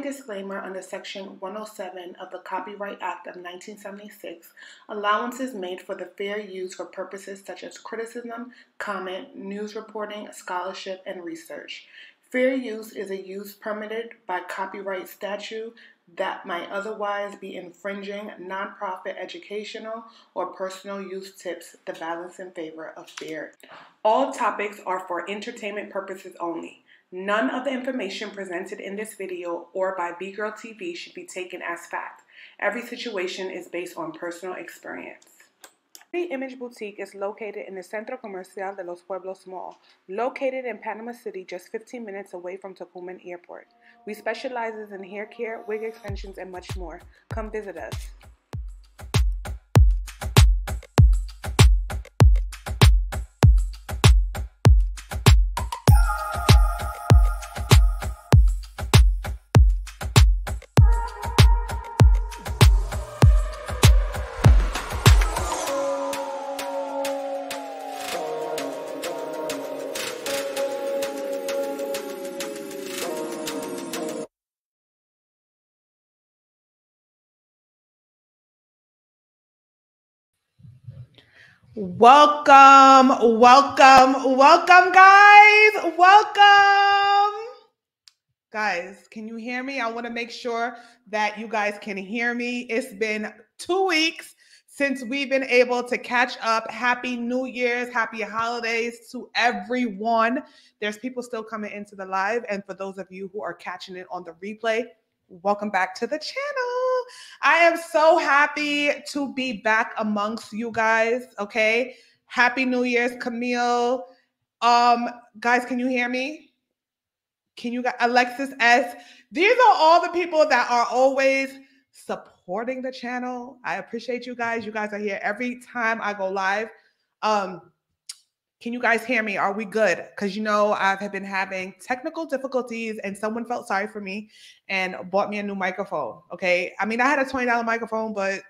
disclaimer under Section 107 of the Copyright Act of 1976, allowances made for the fair use for purposes such as criticism, comment, news reporting, scholarship, and research. Fair use is a use permitted by copyright statute that might otherwise be infringing nonprofit educational or personal use tips the balance in favor of fair. All topics are for entertainment purposes only. None of the information presented in this video or by B-Girl TV should be taken as fact. Every situation is based on personal experience. The Image Boutique is located in the Centro Comercial de los Pueblos Mall, located in Panama City, just 15 minutes away from Tocumen Airport. We specialize in hair care, wig extensions, and much more. Come visit us. Welcome, guys. Welcome. Guys, can you hear me? I want to make sure that you guys can hear me. It's been 2 weeks since we've been able to catch up. Happy New Year's, happy holidays to everyone. There's people still coming into the live, and for those of you who are catching it on the replay, welcome back to the channel. I am so happy to be back amongst you guys, okay? Happy New Year's, Camille. Guys, can you hear me? Can you guys, Alexis S. These are all the people that are always supporting the channel. I appreciate you guys. You guys are here every time I go live. Can you guys hear me? Are we good? Because you know I've been having technical difficulties and someone felt sorry for me and bought me a new microphone, okay? I mean, I had a $20 microphone, but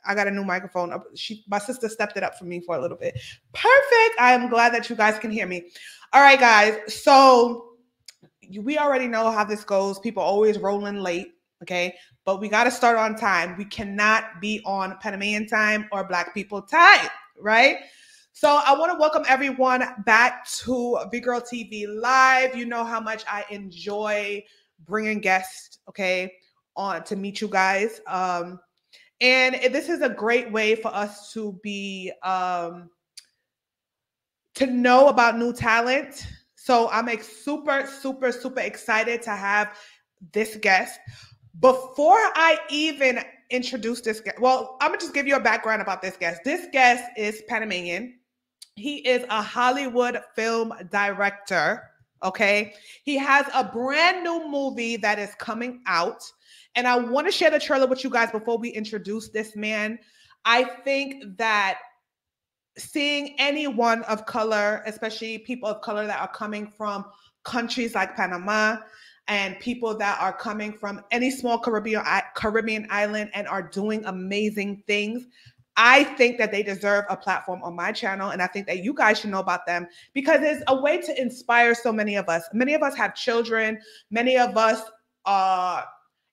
I got a new microphone. My sister stepped it up for me for a little bit. Perfect. I am glad that you guys can hear me. All right, guys. So we already know how this goes. People always rolling late, okay? But we got to start on time. We cannot be on Panamanian time or Black people time, right? So I want to welcome everyone back to B-Girl TV Live. You know how much I enjoy bringing guests, okay, on to meet you guys. And this is a great way for us to be, to know about new talent. So I'm super excited to have this guest. Before I even introduce this guest, well, I'm gonna just give you a background about this guest. This guest is Panamanian. He is a Hollywood film director, okay? He has a brand new movie that is coming out, and I want to share the trailer with you guys before we introduce this man. I think that seeing anyone of color, especially people of color that are coming from countries like Panama and people that are coming from any small Caribbean island and are doing amazing things, I think that they deserve a platform on my channel, and I think that you guys should know about them because it's a way to inspire so many of us. Many of us have children. Many of us are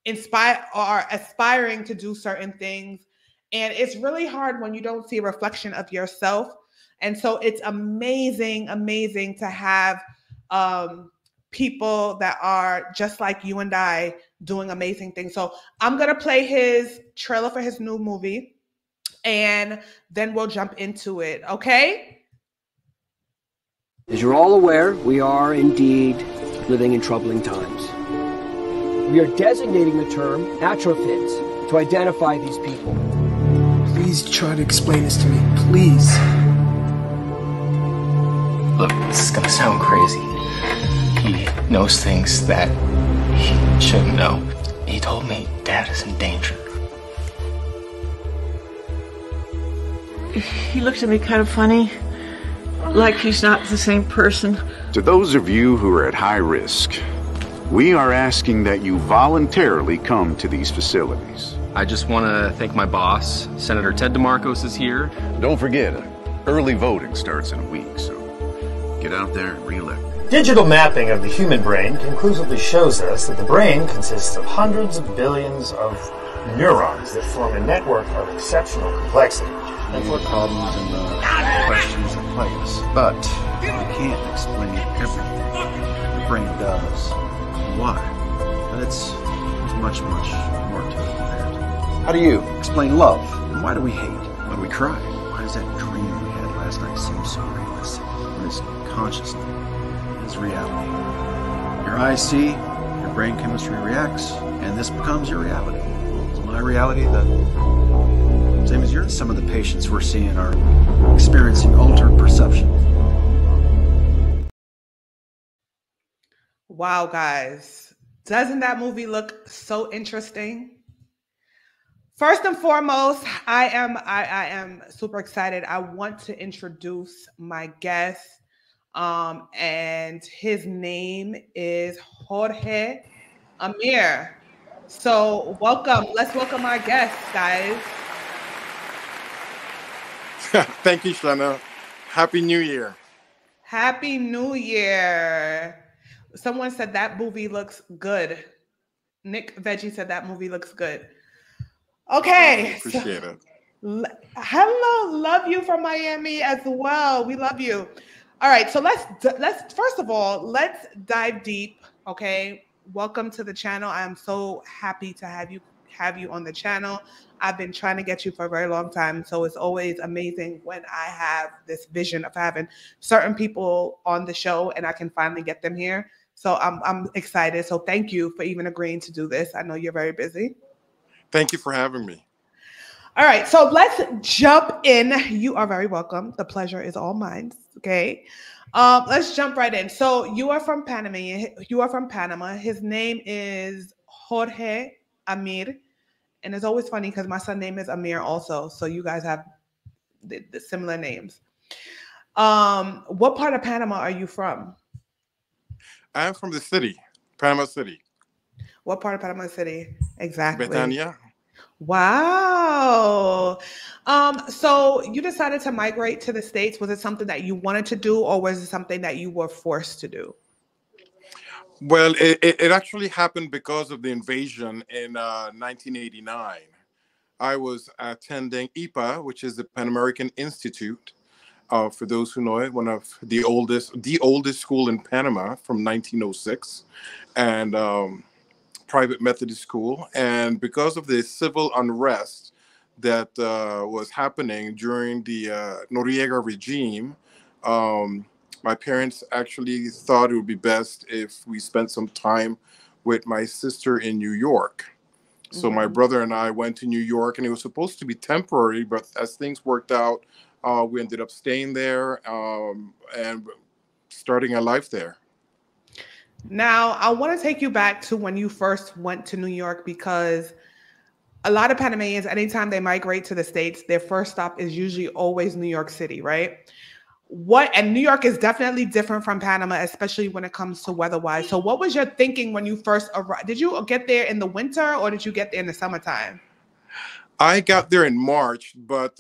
aspiring to do certain things, and it's really hard when you don't see a reflection of yourself. And so it's amazing to have people that are just like you and I doing amazing things. So I'm gonna play his trailer for his new movie, and then we'll jump into it, okay? As you're all aware, we are indeed living in troubling times. We are designating the term atrophids to identify these people. Please try to explain this to me, please. Look, this is gonna sound crazy. He knows things that he shouldn't know. He told me Dad is in danger. He looks at me kind of funny, like he's not the same person. To those of you who are at high risk, we are asking that you voluntarily come to these facilities. I just want to thank my boss. Senator Ted DeMarcos is here. Don't forget, early voting starts in a week, so get out there and re-elect. Digital mapping of the human brain conclusively shows us that the brain consists of hundreds of billions of neurons that form a network of exceptional complexity. That's what problems and questions that plague us. But we can't explain everything the brain does and why. But it's much, much more to it than that. How do you explain love? And why do we hate? Why do we cry? Why does that dream we had last night seem so realistic? What is consciousness? What is reality? Your eyes see, your brain chemistry reacts, and this becomes your reality. Is my reality the same as yours? Some of the patients we're seeing are experiencing altered perception. Wow, guys. Doesn't that movie look so interesting? First and foremost, I am super excited. I want to introduce my guest, and his name is Jorge Ameer. So welcome. Let's welcome our guest, guys. Thank you, Shanna. Happy New Year. Happy New Year. Someone said that movie looks good. Nick Veggie said that movie looks good. Okay. Appreciate it. Hello, love you from Miami as well. We love you. All right, so let's first of all, let's dive deep. Okay, welcome to the channel. I am so happy to have you on the channel. I've been trying to get you for a very long time, so it's always amazing when I have this vision of having certain people on the show and I can finally get them here. So I'm excited. So thank you for even agreeing to do this. I know you're very busy. Thank you for having me. All right, so let's jump in. You are very welcome. The pleasure is all mine. Okay, let's jump right in. So you are from Panama. You are from Panama. His name is Jorge Ameer, and it's always funny because my son's name is Amir also. So you guys have the similar names. What part of Panama are you from? I am from the city, Panama City. What part of Panama City exactly? Betania. Wow. So you decided to migrate to the States. Was it something that you wanted to do, or was it something that you were forced to do? Well, it actually happened because of the invasion in 1989. I was attending IPA, which is the Pan American Institute. For those who know it, one of the oldest school in Panama from 1906, and private Methodist school. And because of the civil unrest that was happening during the Noriega regime, my parents actually thought it would be best if we spent some time with my sister in New York. So my brother and I went to New York, and it was supposed to be temporary, but as things worked out, we ended up staying there and starting a life there. Now, I want to take you back to when you first went to New York, because a lot of Panamanians, anytime they migrate to the States, their first stop is usually always New York City, right? And New York is definitely different from Panama, especially when it comes to weather-wise. So what was your thinking when you first arrived? Did you get there in the winter, or did you get there in the summertime? I got there in March, but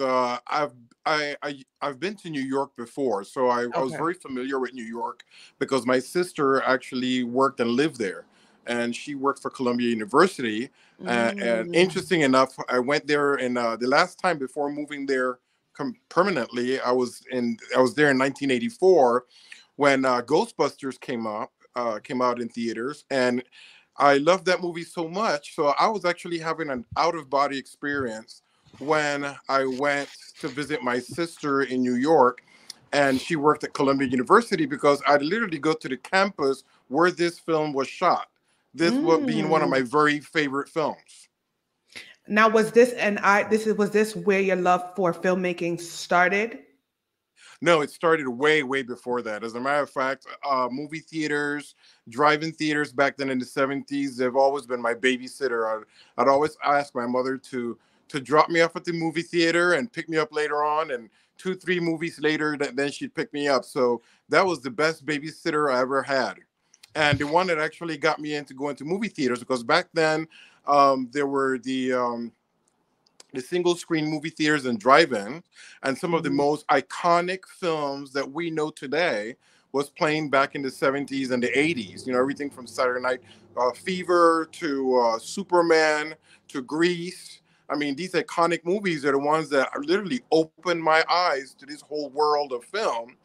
I've been to New York before, so I was very familiar with New York because my sister actually worked and lived there, and she worked for Columbia University. And interesting enough, I went there, and the last time before moving there permanently, I was there in 1984 when Ghostbusters came out in theaters, and I loved that movie so much. So I was actually having an out-of-body experience when I went to visit my sister in New York, and she worked at Columbia University, because I'd literally go to the campus where this film was shot. This being one of my very favorite films. Now, was this where your love for filmmaking started? No, it started way, way before that. As a matter of fact, movie theaters, drive-in theaters back then in the 70s, they've always been my babysitter. I'd always ask my mother to drop me off at the movie theater and pick me up later on. And 2-3 movies later, then she'd pick me up. So that was the best babysitter I ever had. And the one that actually got me into going to movie theaters, because back then there were the single screen movie theaters and drive-in, and some of the most iconic films that we know today was playing back in the 70s and the 80s. You know, everything from Saturday Night Fever to Superman to Grease. I mean, these iconic movies are the ones that literally opened my eyes to this whole world of film.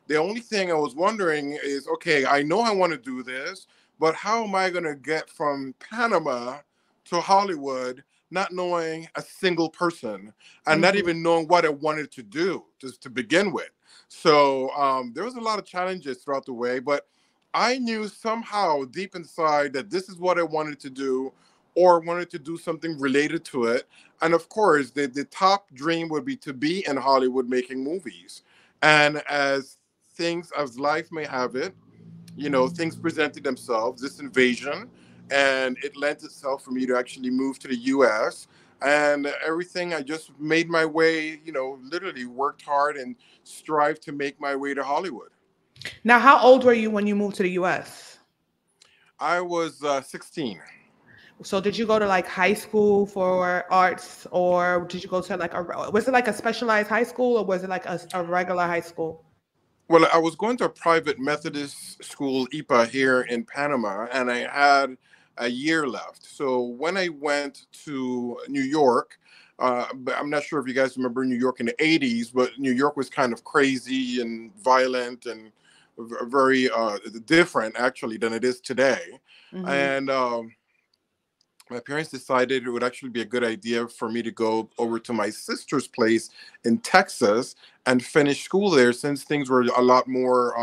The only thing I was wondering is, okay, I know I want to do this, but how am I going to get from Panama to Hollywood, not knowing a single person and not even knowing what I wanted to do just to begin with? So there was a lot of challenges throughout the way, but I knew somehow deep inside that this is what I wanted to do, or wanted to do something related to it. And of course, the top dream would be to be in Hollywood making movies. And as life may have it, you know, things presented themselves, this invasion, and it lent itself for me to actually move to the US. And everything, I just made my way, you know, literally worked hard and strived to make my way to Hollywood. Now, how old were you when you moved to the US? I was 16. So did you go to like high school for arts, or did you go to like was it like a specialized high school, or was it like a regular high school? Well, I was going to a private Methodist school, IPA, here in Panama, and I had a year left. So when I went to New York, but I'm not sure if you guys remember New York in the 80s, but New York was kind of crazy and violent and very different, actually, than it is today. And my parents decided it would actually be a good idea for me to go over to my sister's place in Texas and finish school there, since things were a lot more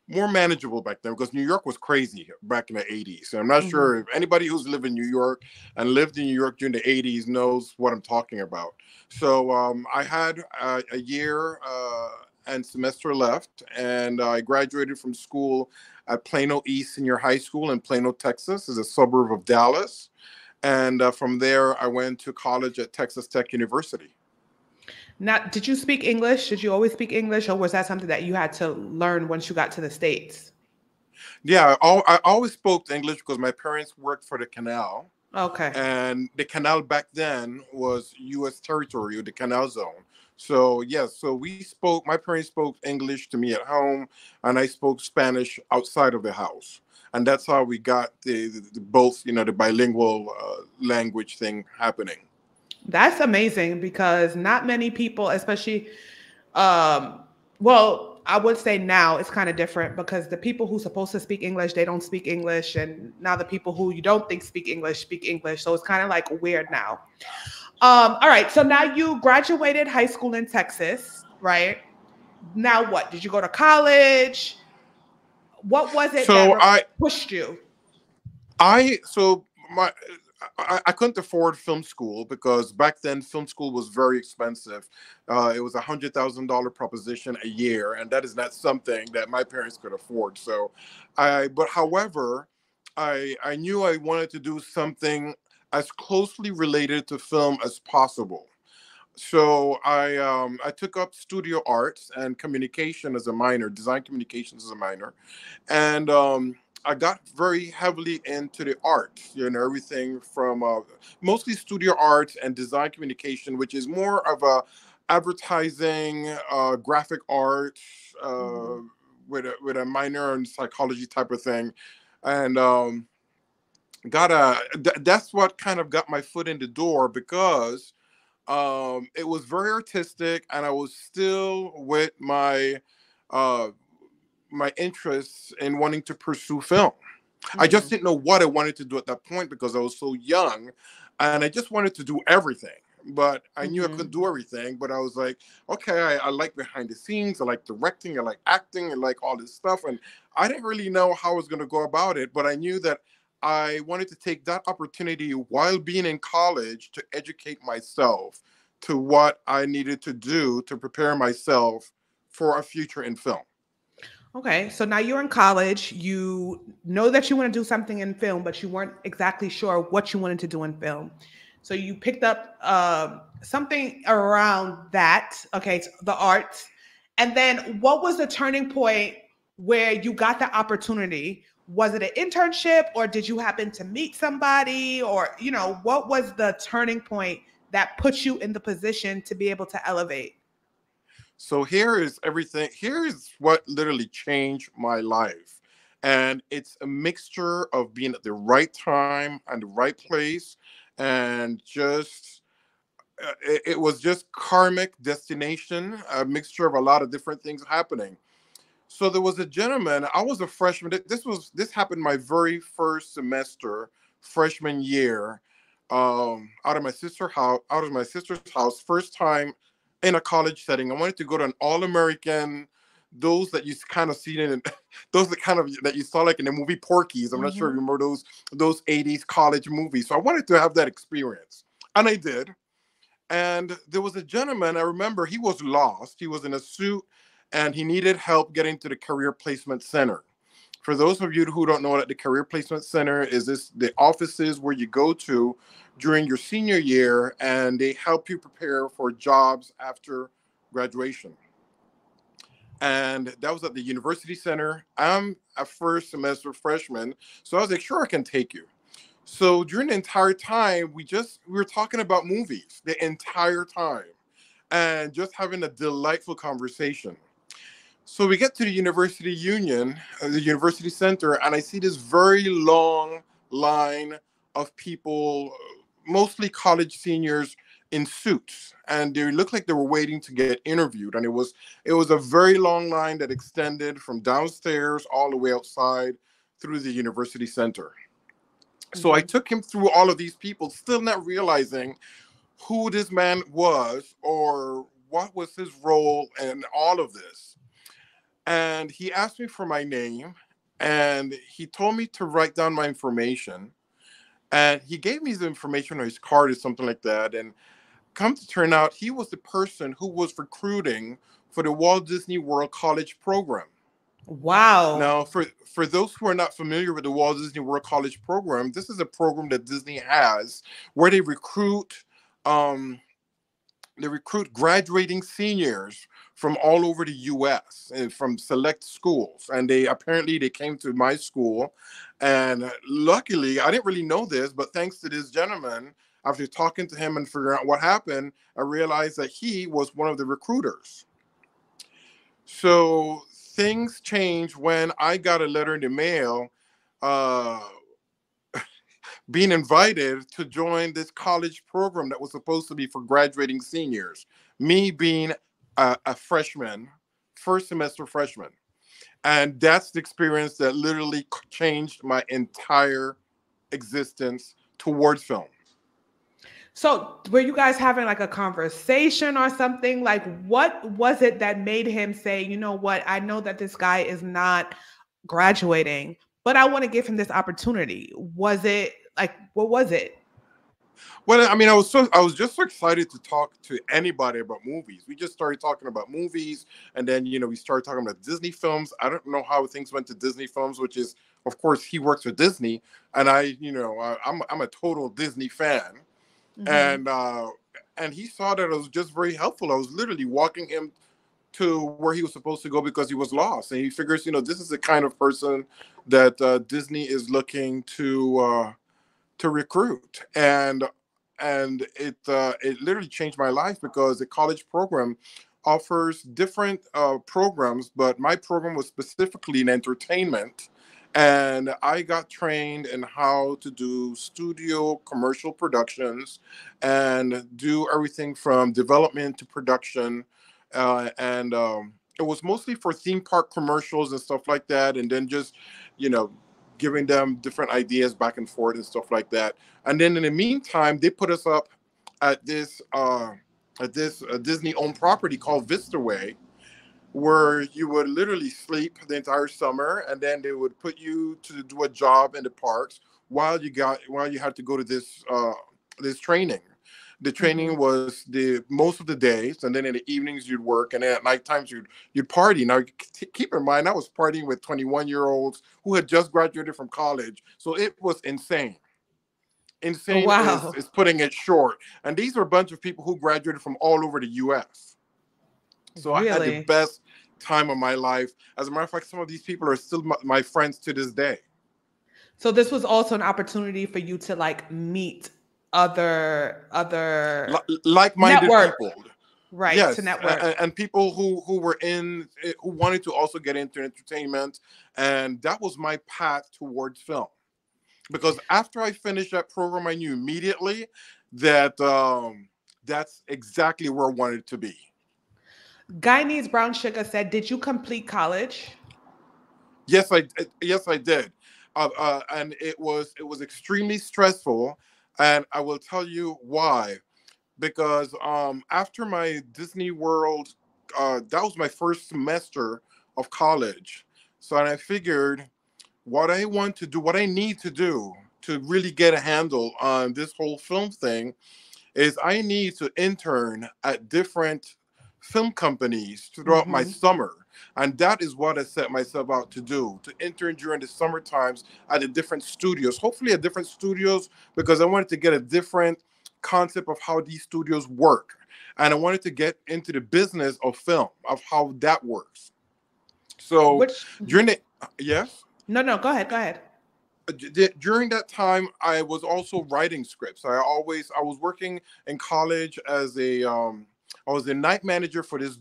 manageable back then, because New York was crazy back in the 80s. And I'm not sure if anybody who's lived in New York and lived in New York during the 80s knows what I'm talking about. So I had a year and semester left, and I graduated from school at Plano East Senior High School in Plano, Texas, is a suburb of Dallas. And from there, I went to college at Texas Tech University. Now, did you speak English? Did you always speak English, or was that something that you had to learn once you got to the States? Yeah, I always spoke English because my parents worked for the canal. Okay. And the canal back then was U.S. territory, or the canal zone. So, yes, so my parents spoke English to me at home, and I spoke Spanish outside of the house. And that's how we got the both, you know, the bilingual language thing happening. That's amazing, because not many people, especially, well, I would say now it's kind of different, because the people who's supposed to speak English, they don't speak English. And now the people who you don't think speak English. So it's kind of like weird now. All right. So now you graduated high school in Texas, right? Now what? Did you go to college? What was it that pushed you? I couldn't afford film school, because back then film school was very expensive. It was $100,000 proposition a year, and that is not something that my parents could afford. So however, I knew I wanted to do something as closely related to film as possible. So I took up studio arts and communication as a minor, design communications as a minor, and I got very heavily into the arts, you know, everything from mostly studio arts and design communication, which is more of a advertising, graphic arts, with a minor in psychology type of thing, and that's what kind of got my foot in the door, because it was very artistic, and I was still with my my interests in wanting to pursue film. I just didn't know what I wanted to do at that point, because I was so young, and I just wanted to do everything. But I knew I couldn't do everything. But I was like, okay, I like behind the scenes, I like directing, I like acting, I like all this stuff. And I didn't really know how I was going to go about it, but I knew that I wanted to take that opportunity while being in college to educate myself to what I needed to do to prepare myself for a future in film. Okay, so now you're in college. You know that you want to do something in film, but you weren't exactly sure what you wanted to do in film. So you picked up something around that, okay, so the arts. And then what was the turning point where you got the opportunity? Was it an internship, or did you happen to meet somebody, or, you know, what was the turning point that put you in the position to be able to elevate? So here is everything. Here is what literally changed my life. And it's a mixture of being at the right time and the right place. And just, it was just karmic destination, a mixture of a lot of different things happening. So there was a gentleman. I was a freshman. This happened my very first semester, freshman year, out of my sister's house. First time in a college setting. I wanted to go to an all-American, those that you kind of see in, those that kind of that you saw like in the movie Porky's. I'm not sure if you remember those 80s college movies. So I wanted to have that experience, and I did. And there was a gentleman, I remember he was lost. He was in a suit and he needed help getting to the Career Placement Center. For those of you who don't know what the Career Placement Center is, this the offices where you go to during your senior year and they help you prepare for jobs after graduation. And that was at the University Center. I'm a first semester freshman, so I was like, sure, I can take you. So during the entire time, we were talking about movies the entire time and just having a delightful conversation. So we get to the University Union, the University Center, and I see this very long line of people, mostly college seniors in suits, and they looked like they were waiting to get interviewed. And it was a very long line that extended from downstairs all the way outside through the University Center. So I took him through all of these people, still not realizing who this man was or what was his role in all of this. And he asked me for my name, and he told me to write down my information. And he gave me the information on his card or something like that. And come to turn out, he was the person who was recruiting for the Walt Disney World College program. Wow. Now, for those who are not familiar with the Walt Disney World College program, this is a program that Disney has where they recruit graduating seniors from all over the U.S. and from select schools. And they came to my school. And luckily, I didn't really know this, but thanks to this gentleman, after talking to him and figuring out what happened, I realized that he was one of the recruiters. So things changed when I got a letter in the mail being invited to join this college program that was supposed to be for graduating seniors. Me being a freshman, first semester freshman. And that's the experience that literally changed my entire existence towards film. So were you guys having like a conversation or something? Like, what was it that made him say, you know what, I know that this guy is not graduating, but I want to give him this opportunity? Was it like, what was it? Well, I mean, I was just so excited to talk to anybody about movies. We just started talking about movies, and then, we started talking about Disney films. I don't know how things went to Disney films, which is, of course, he works for Disney, and I'm a total Disney fan. And he saw that it was just very helpful. I was literally walking him to where he was supposed to go because he was lost, and he figures, this is the kind of person that Disney is looking to recruit. And it literally changed my life because the college program offers different programs, but my program was specifically in entertainment. And I got trained in how to do studio commercial productions and do everything from development to production. And it was mostly for theme park commercials and stuff like that. And then just, giving them different ideas back and forth and stuff like that. And then in the meantime, they put us up at this Disney-owned property called Vistaway, where you would literally sleep the entire summer, and then they would put you to do a job in the parks while you had to go to this training. The training was most of the days, and then in the evenings you'd work, and then at night times you'd party. Now keep in mind, I was partying with 21-year-olds who had just graduated from college, so it was insane. Insane is putting it short. And these are a bunch of people who graduated from all over the U.S. So really? I had the best time of my life. As a matter of fact, some of these people are still my friends to this day. So this was also an opportunity for you to like meet other like-minded network. people. Right, to Yes, network. and people who were in who wanted to also get into entertainment, and that was my path towards film. Because after I finished that program, I knew immediately that that's exactly where I wanted to be. Guy Needs Brown Sugar said, "Did you complete college?" Yes, I did, and it was extremely stressful, and I will tell you why. Because after my Disney World, that was my first semester of college, so and I figured what I want to do, what I need to do to really get a handle on this whole film thing is I need to intern at different film companies throughout my Mm-hmm. summer. And that is what I set myself out to do, to intern during the summer times at the different studios, hopefully at different studios, because I wanted to get a different concept of how these studios work. And I wanted to get into the business of film, of how that works. So Which during the, yes? no, no, go ahead, go ahead. During that time I was also writing scripts. I was working in college as a I was a night manager for this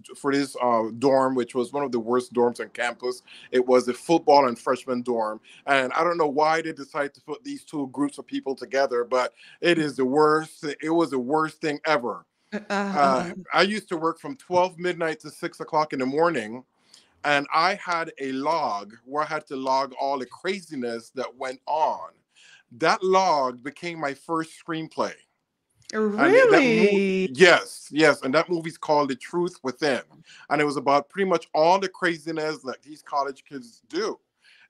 dorm, which was one of the worst dorms on campus. It was a football and freshman dorm, and I don't know why they decided to put these two groups of people together, but it is the worst. It was the worst thing ever. I used to work from 12 midnight to 6 o'clock in the morning, and I had a log where I had to log all the craziness that went on. That log became my first screenplay. And Really? yes, and that movie's called The Truth Within, and it was about pretty much all the craziness that these college kids do.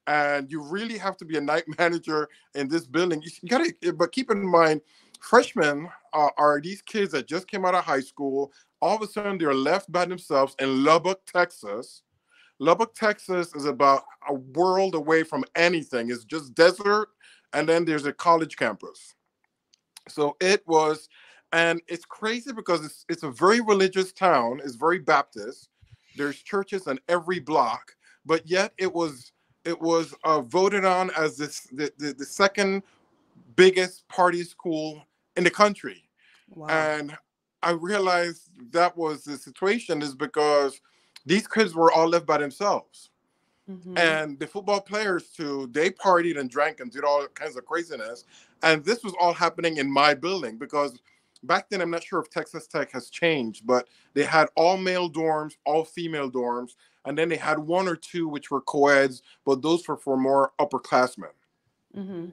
And you really have to be a night manager in this building. You gotta, but keep in mind, freshmen are these kids that just came out of high school. All of a sudden, they're left by themselves in Lubbock, Texas. Lubbock, Texas is about a world away from anything. It's just desert, and then there's a college campus. So it was, and it's crazy because it's a very religious town. It's very Baptist. There's churches on every block, but yet it was voted on as the second biggest party school in the country. Wow. And I realized that was the situation is because these kids were all left by themselves. Mm-hmm. And the football players too, they partied and drank and did all kinds of craziness. And this was all happening in my building because back then, I'm not sure if Texas Tech has changed, but they had all male dorms, all female dorms, and then they had one or two which were co-eds, but those were for more upperclassmen. Mm-hmm.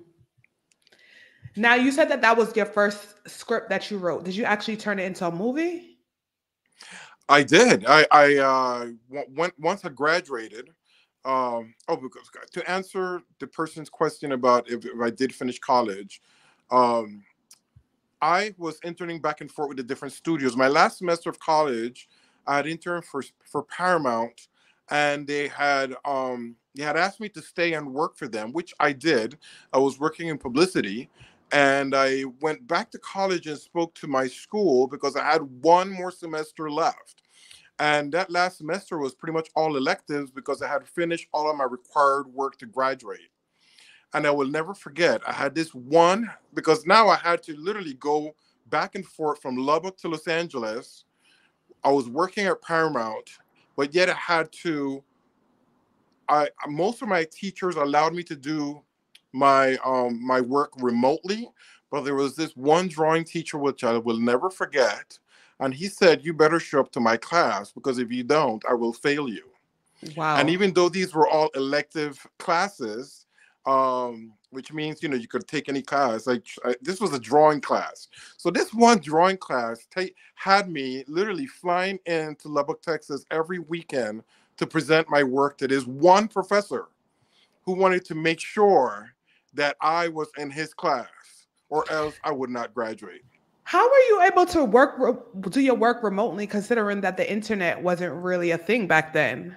Now you said that that was your first script that you wrote. Did you actually turn it into a movie? I did. Once I graduated. Because to answer the person's question about if I did finish college, um, I was interning back and forth with the different studios. My last semester of college, I had interned for Paramount, and they had asked me to stay and work for them, which I did. I was working in publicity, and I went back to college and spoke to my school because I had one more semester left. And that last semester was pretty much all electives because I had finished all of my required work to graduate. And I will never forget, I had this one, because now I had to literally go back and forth from Lubbock to Los Angeles. I was working at Paramount, but yet I had to, most of my teachers allowed me to do my work remotely, but there was this one drawing teacher which I will never forget, and he said, "You better show up to my class because if you don't, I will fail you." And Wow. even though these were all elective classes, which means you could take any class. Like this was a drawing class, so this one drawing class had me literally flying into Lubbock, Texas, every weekend to present my work to this one professor who wanted to make sure that I was in his class, or else I would not graduate. How were you able to do your work remotely, considering that the internet wasn't really a thing back then?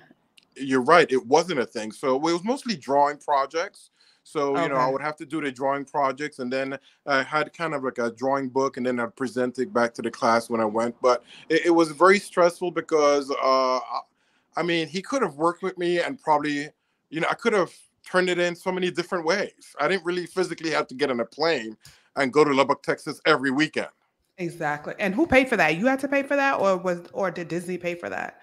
You're right. It wasn't a thing. So it was mostly drawing projects. So, I Okay. would have to do the drawing projects, and then I had kind of like a drawing book, and then I'd present it back to the class when I went. But it was very stressful because, I mean, he could have worked with me and probably, I could have turned it in so many different ways. I didn't really physically have to get on a plane and go to Lubbock, Texas every weekend. Exactly. And who paid for that? You had to pay for that, or did Disney pay for that?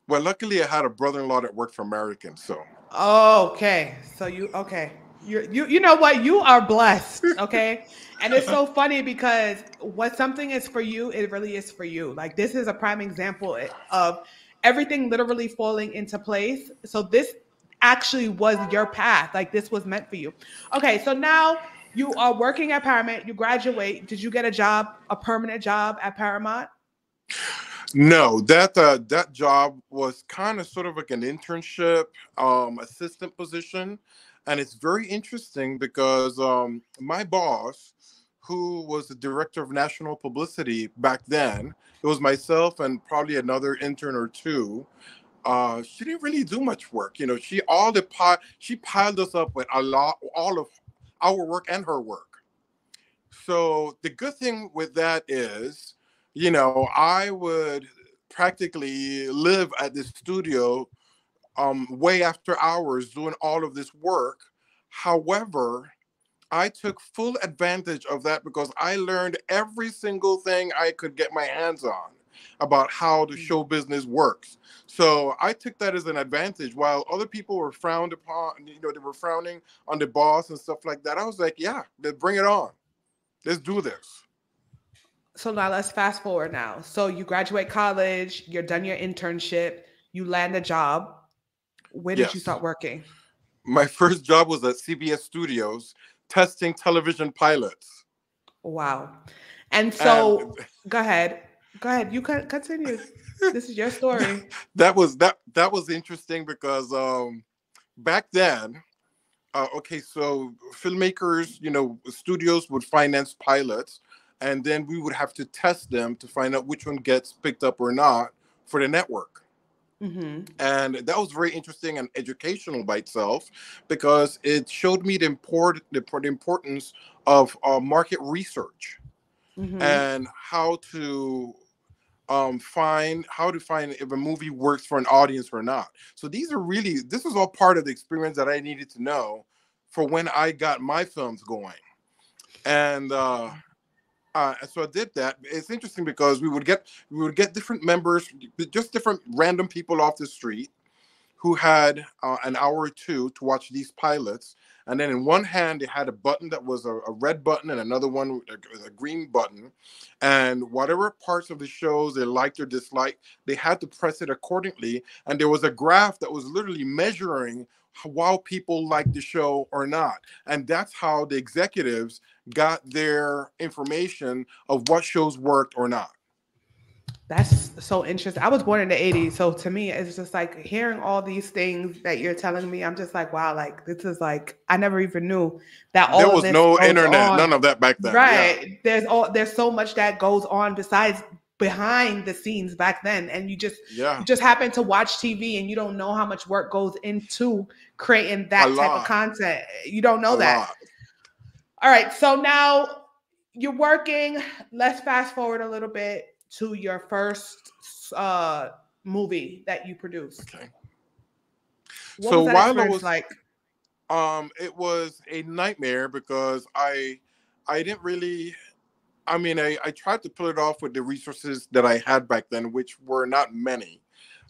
Well, luckily I had a brother-in-law that worked for American, so Okay. So you okay. You know what? You are blessed, okay? And it's so funny because what something is for you, it really is for you. Like this is a prime example of everything literally falling into place. So this actually was your path. Like this was meant for you. Okay, so now you are working at Paramount, you graduate. Did you get a job, a permanent job at Paramount? no, that job was kind of sort of like an internship, assistant position, and it's very interesting because my boss, who was the director of national publicity back then, it was myself and probably another intern or two. She didn't really do much work. You know, she piled us up with a lot, all of our work and her work. So the good thing with that is, you know, I would practically live at the studio way after hours doing all of this work. However, I took full advantage of that because I learned every single thing I could get my hands on about how the show business works. So I took that as an advantage while other people were frowned upon, you know, they were frowning on the boss and stuff like that. I was like, yeah, let's bring it on. Let's do this. So now let's fast forward now. So you graduate college, you're done your internship, you land a job. Where did you Yes. start working? My first job was at CBS Studios testing television pilots. Wow. And And so go ahead. Go ahead. You can continue. This is your story. that was interesting because back then, okay, so filmmakers, you know, studios would finance pilots, and then we would have to test them to find out which one gets picked up or not for the network. Mm-hmm. And that was very interesting and educational by itself because it showed me the importance of market research Mm-hmm. and how to find if a movie works for an audience or not. So this is all part of the experience that I needed to know for when I got my films going. And so I did that. It's interesting because we would get different members, just different random people off the street who had an hour or two to watch these pilots. And then in one hand, they had a button that was a red button and another one, a green button. And whatever parts of the shows they liked or disliked, they had to press it accordingly. And there was a graph that was literally measuring how people liked the show or not. And that's how the executives got their information of what shows worked or not. That's so interesting. I was born in the 80s. So to me, it's just like hearing all these things that you're telling me. I'm just like, wow, like this is like, I never even knew that There all of was this no goes internet, on. none of that back then. Yeah. Right. There's so much that goes on besides behind the scenes back then. And Yeah. you just happen to watch TV and you don't know how much work goes into creating A that type of lot. content. You don't know A that. lot. All right. So now you're working. Let's fast forward a little bit to your first movie that you produced. Okay. What So was that while I experience was like? it was a nightmare because I didn't really, I mean, I tried to pull it off with the resources that I had back then, which were not many.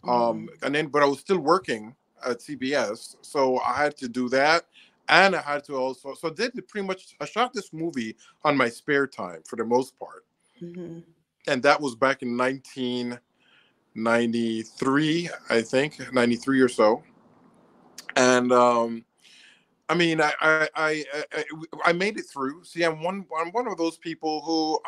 Mhm. And then but I was still working at CBS, so I had to do that. And I had to also, so I did pretty much, I shot this movie on my spare time for the most part. Mhm. And that was back in 1993, I think, 93 or so. And I mean, I made it through. See, I'm one of those people who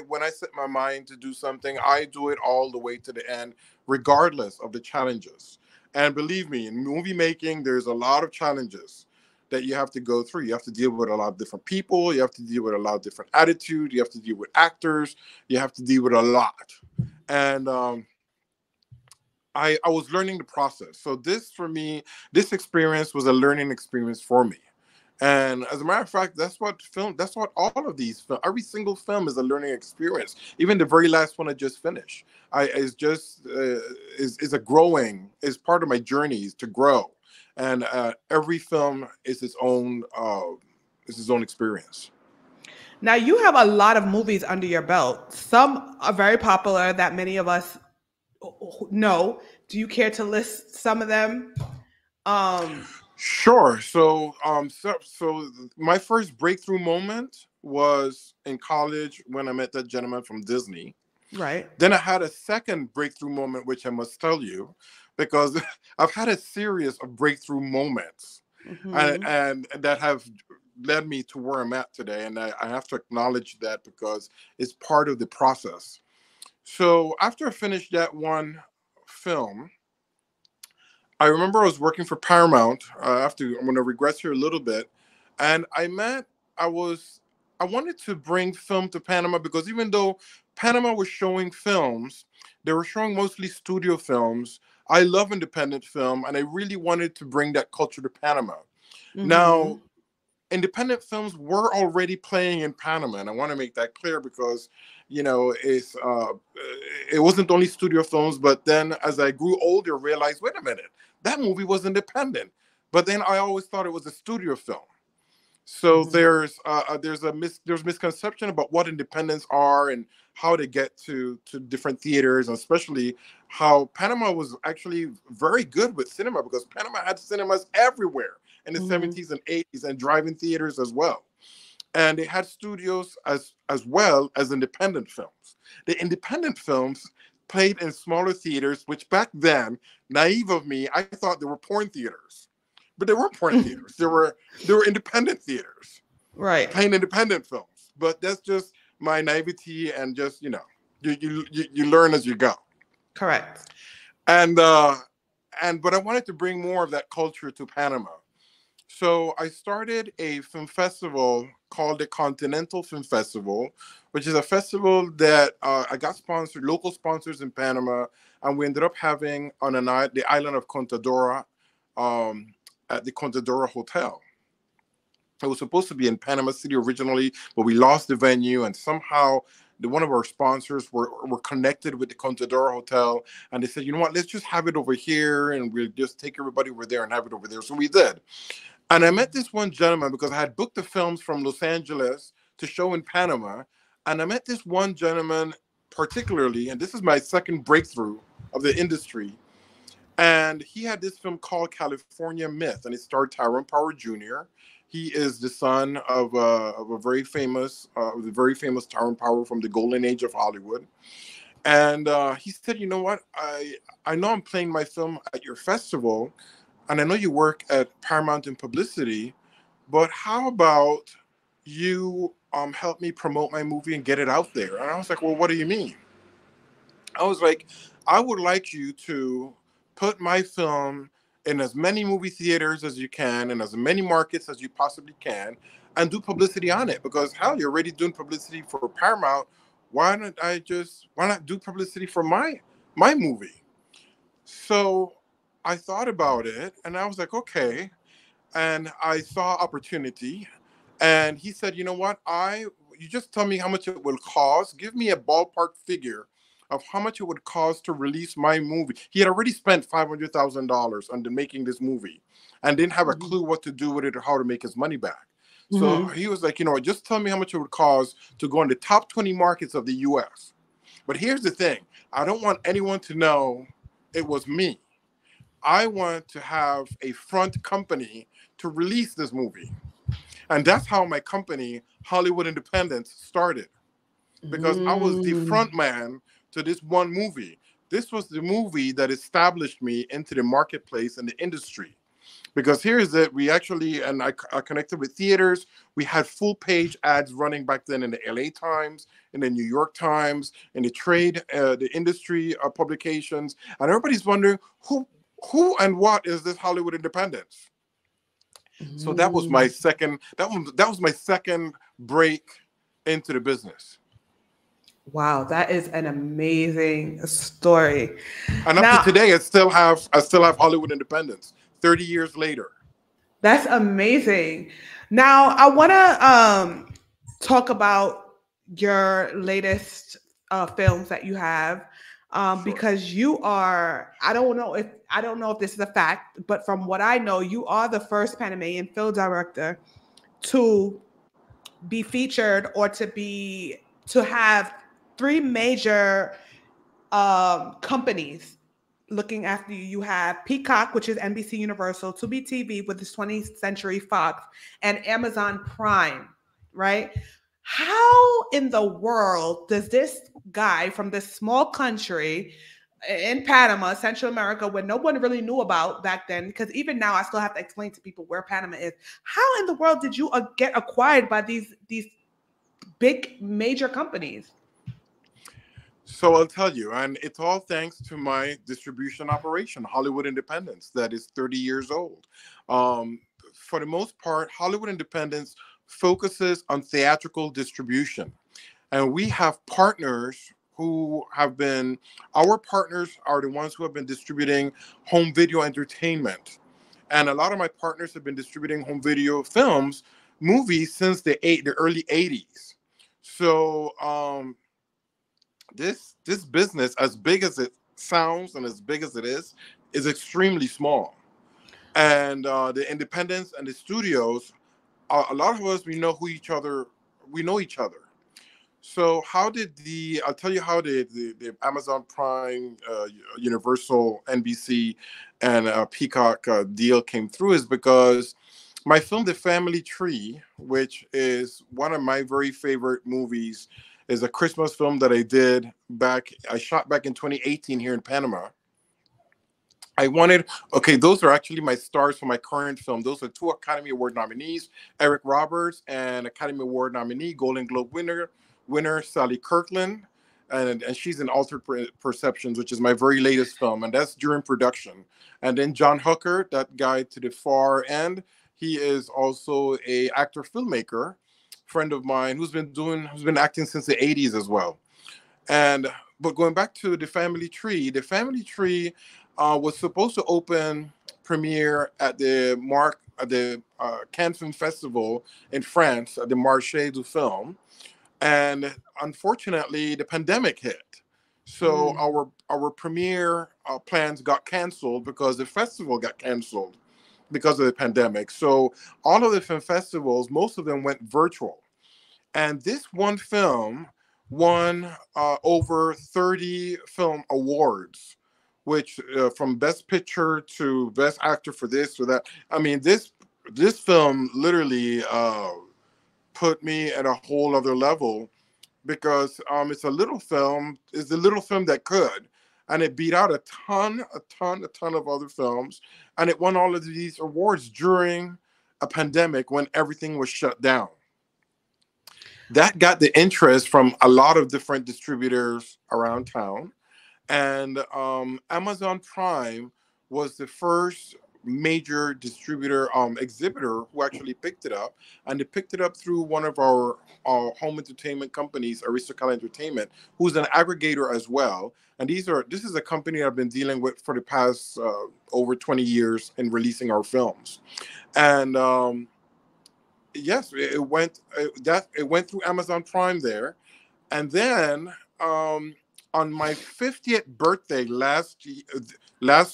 when I set my mind to do something, I do it all the way to the end, regardless of the challenges. And believe me, in movie making, there's a lot of challenges that you have to go through. You have to deal with a lot of different people. You have to deal with a lot of different attitude. You have to deal with actors. You have to deal with a lot. And I was learning the process. So this for me, this experience was a learning experience for me. And as a matter of fact, that's what all of these every single film is a learning experience. Even the very last one I just finished, is just is a growing, is part of my journey is to grow. And every film is its own experience. Now, you have a lot of movies under your belt. Some are very popular that many of us know. Do you care to list some of them? Um, Sure. So my first breakthrough moment was in college when I met that gentleman from Disney. right. Then I had a second breakthrough moment, which I must tell you, because I've had a series of breakthrough moments, Hmm. and that have led me to where I'm at today. And I have to acknowledge that because it's part of the process. So after I finished that one film, I remember I was working for Paramount. I'm going to regress here a little bit, and I was I wanted to bring film to Panama because even though Panama was showing films, they were showing mostly studio films. I love independent film, and I really wanted to bring that culture to Panama. Now, Hmm. independent films were already playing in Panama, and I want to make that clear because, it wasn't only studio films. But then, as I grew older, realized, wait a minute, that movie was independent. But then I always thought it was a studio film. So Hmm. there's misconception about what independents are and how they get to different theaters, and especially how Panama was actually very good with cinema because Panama had cinemas everywhere in the Hmm. 70s and 80s and drive-in theaters as well. And they had studios as well as independent films. The independent films played in smaller theaters, which back then, naive of me, I thought they were porn theaters. But they weren't porn theaters. They were independent theaters Right. playing independent films. But that's just my naivety and just you learn as you go. Correct. And but I wanted to bring more of that culture to Panama. So I started a film festival called the Continental Film Festival, which is a festival that I got sponsored, local sponsors in Panama, and we ended up having on the island of Contadora, um, at the Contadora Hotel. It was supposed to be in Panama City originally, but we lost the venue, and somehow one of our sponsors were connected with the Contadora Hotel, and they said, you know what, let's just have it over here, and we'll just take everybody over there and have it over there. So we did. And I met this one gentleman because I had booked the films from Los Angeles to show in Panama. And I met this one gentleman particularly, and this is my second breakthrough of the industry. And he had this film called California Myth, and it starred Tyrone Power Jr. He is the son of a the very famous Tyrone Power from the golden age of Hollywood. And he said, you know what, I know I'm playing my film at your festival, and I know you work at Paramount in publicity, but how about you help me promote my movie and get it out there? And I was like, well, what do you mean? I was like, I would like you to put my film in as many movie theaters as you can and as many markets as you possibly can and do publicity on it because hell, you're already doing publicity for Paramount. Why not do publicity for my movie? So I thought about it and I was like, okay. And I saw opportunity. And he said, you know what? You just tell me how much it will cost. Give me a ballpark figure of how much it would cost to release my movie. He had already spent $500,000 on making this movie and didn't have a Hmm. clue what to do with it or how to make his money back. So Hmm. he was like, you know, just tell me how much it would cost to go in the top 20 markets of the US. But here's the thing, I don't want anyone to know it was me. I want to have a front company to release this movie. And that's how my company, Hollywood Independence, started. Because I was the Mm. front man to this one movie. This was the movie that established me into the marketplace and the industry. Because here's it, we actually, and I connected with theaters. We had full page ads running back then in the LA Times, in the New York Times, in the industry publications. And everybody's wondering who and what is this Hollywood Independence? So that was my Mm. second. That was my second break into the business. Wow, that is an amazing story. And up to Now, today, I still have Hollywood Independence. 30 years later. that's amazing. Now, I want to talk about your latest films that you have, Sure. because you are. I don't know if this is a fact, but from what I know, you are the first Panamanian film director to be featured or to have three major companies looking after you. You have Peacock, which is NBC Universal, Tubi TV with the 20th Century Fox, and Amazon Prime, right? How in the world does this guy from this small country in Panama, Central America, where no one really knew about back then, because even now I still have to explain to people where Panama is. How in the world did you get acquired by these big major companies? So I'll tell you, and it's all thanks to my distribution operation, Hollywood Independence, that is 30 years old. For the most part, Hollywood Independence focuses on theatrical distribution. And we have partners who have been, our partners are the ones who have been distributing home video entertainment. And a lot of my partners have been distributing home video films, movies since the early 80s. So this business, as big as it sounds and as big as it is extremely small. And the independents and the studios, a lot of us, we know each other. So I'll tell you how the Amazon Prime, Universal, NBC, and Peacock deal came through is because my film, The Family Tree, which is one of my very favorite movies, is a Christmas film that I shot back in 2018 here in Panama. Those are actually my stars for my current film. Those are 2 Academy Award nominees, Eric Roberts and Academy Award nominee, Golden Globe winner Sally Kirkland, and she's in Altered Perceptions, which is my very latest film, and that's during production. And then John Hooker, that guy to the far end, he is also a actor filmmaker, friend of mine who's been acting since the 80s as well. But going back to The Family Tree, was supposed to premiere at the Cannes Film Festival in France at the Marché du Film. And unfortunately, the pandemic hit. So our premiere plans got canceled because the festival got canceled because of the pandemic. So all of the film festivals, most of them went virtual. And this one film won over 30 film awards, which from Best Picture to Best Actor for this or that. I mean, this film literally put me at a whole other level because it's the little film that could, and it beat out a ton of other films, and it won all of these awards during a pandemic when everything was shut down. That got the interest from a lot of different distributors around town, and Amazon Prime was the first major distributor exhibitor who actually picked it up, and they picked it up through one of our home entertainment companies, Aristocal Entertainment, who's an aggregator as well. And this is a company I've been dealing with for the past over 20 years in releasing our films. And yes, it went through Amazon Prime there. And then on my 50th birthday last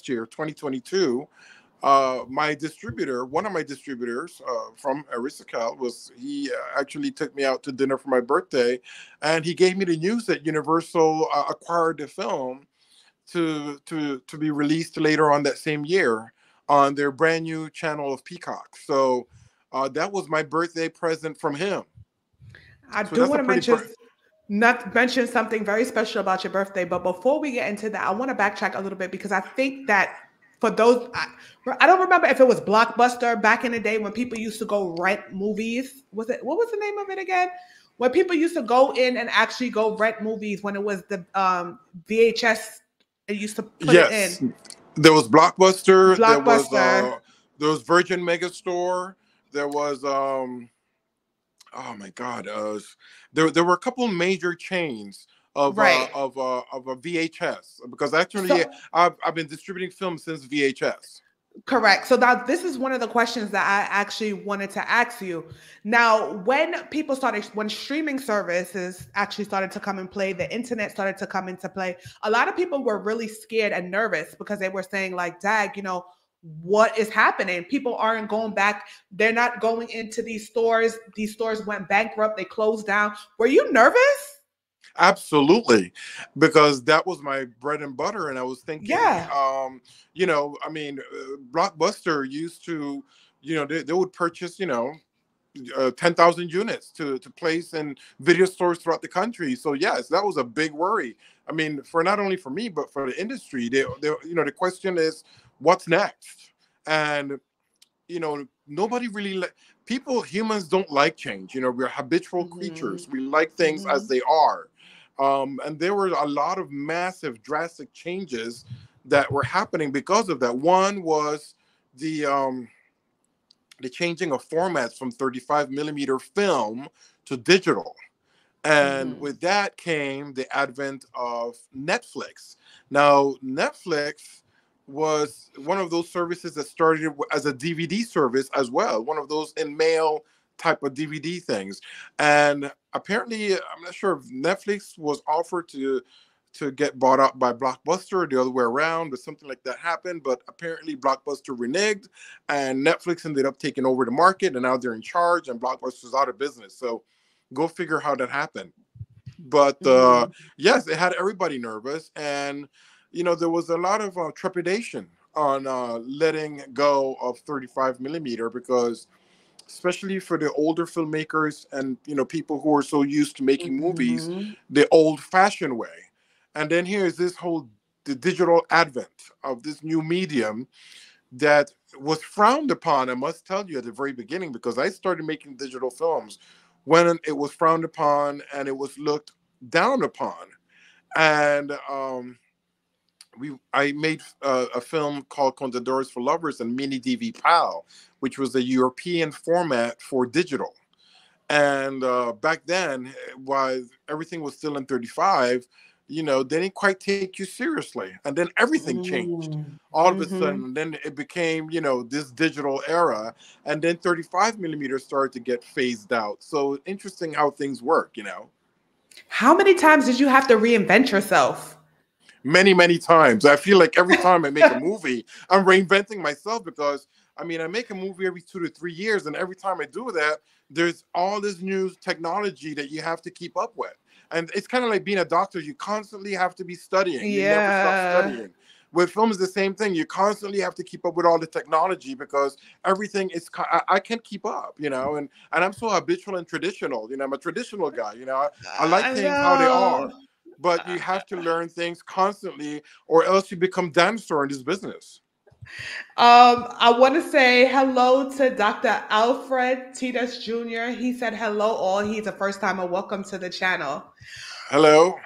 year, 2022, one of my distributors from Aristocal, he actually took me out to dinner for my birthday, and he gave me the news that Universal acquired the film to be released later on that same year on their brand new channel of Peacock. So that was my birthday present from him. I do want to mention something very special about your birthday, but before we get into that, I want to backtrack a little bit because I think that for those, I don't remember if it was Blockbuster back in the day when people used to go rent movies. What was the name of it again? When people used to go in and actually go rent movies when it was the VHS, it used to put it in. There was Blockbuster. There was Virgin Megastore. There was oh my God, there were a couple major chains of a VHS, because actually I've been distributing films since VHS. Correct. So now this is one of the questions that I actually wanted to ask you. Now, when streaming services actually started to come in play, the internet started to come into play, a lot of people were really scared and nervous because they were saying like, dag, what is happening. People aren't going back. They're not going into these stores. These stores went bankrupt. They closed down. Were you nervous? Absolutely, because that was my bread and butter, and I was thinking, Yeah. I mean, Blockbuster used to, they would purchase, 10,000 units to place in video stores throughout the country. So yes, that was a big worry. I mean, for not only for me but for the industry. The question is, what's next? And nobody really humans don't like change. We're habitual creatures. We like things as they are. And there were a lot of massive, drastic changes that were happening because of that. One was the changing of formats from 35 millimeter film to digital. And with that came the advent of Netflix. Now, Netflix was one of those services that started as a DVD service as well, one of those in mail type of DVD things. And apparently, I'm not sure if Netflix was offered to get bought out by Blockbuster or the other way around, but something like that happened. But apparently Blockbuster reneged and Netflix ended up taking over the market, and now they're in charge and Blockbuster's out of business. So go figure how that happened. But yes, it had everybody nervous. And, there was a lot of trepidation on letting go of 35 millimeter because especially for the older filmmakers and, people who are so used to making movies the old-fashioned way. And then here's the digital advent of this new medium that was frowned upon, I must tell you, at the very beginning, because I started making digital films when it was frowned upon and it was looked down upon. And I made a film called Contadores for Lovers and Mini DV PAL, which was a European format for digital. And back then, while everything was still in 35, they didn't quite take you seriously. And then everything changed all of a sudden. And then it became, this digital era. And then 35 millimeters started to get phased out. So interesting how things work, How many times did you have to reinvent yourself? Many, many times. I feel like every time I make a movie, I'm reinventing myself because, I make a movie every 2 to 3 years. And every time I do that, there's all this new technology that you have to keep up with. And it's kind of like being a doctor. You constantly have to be studying. You never stop studying. With film is the same thing. You constantly have to keep up with all the technology because everything is, I can't keep up, and I'm so habitual and traditional. I'm a traditional guy, I like things how they are. But you have to learn things constantly or else you become dinosaur in this business. I want to say hello to Dr. Alfred Titus Jr. He said hello all. He's a first timer. Welcome to the channel. Hello.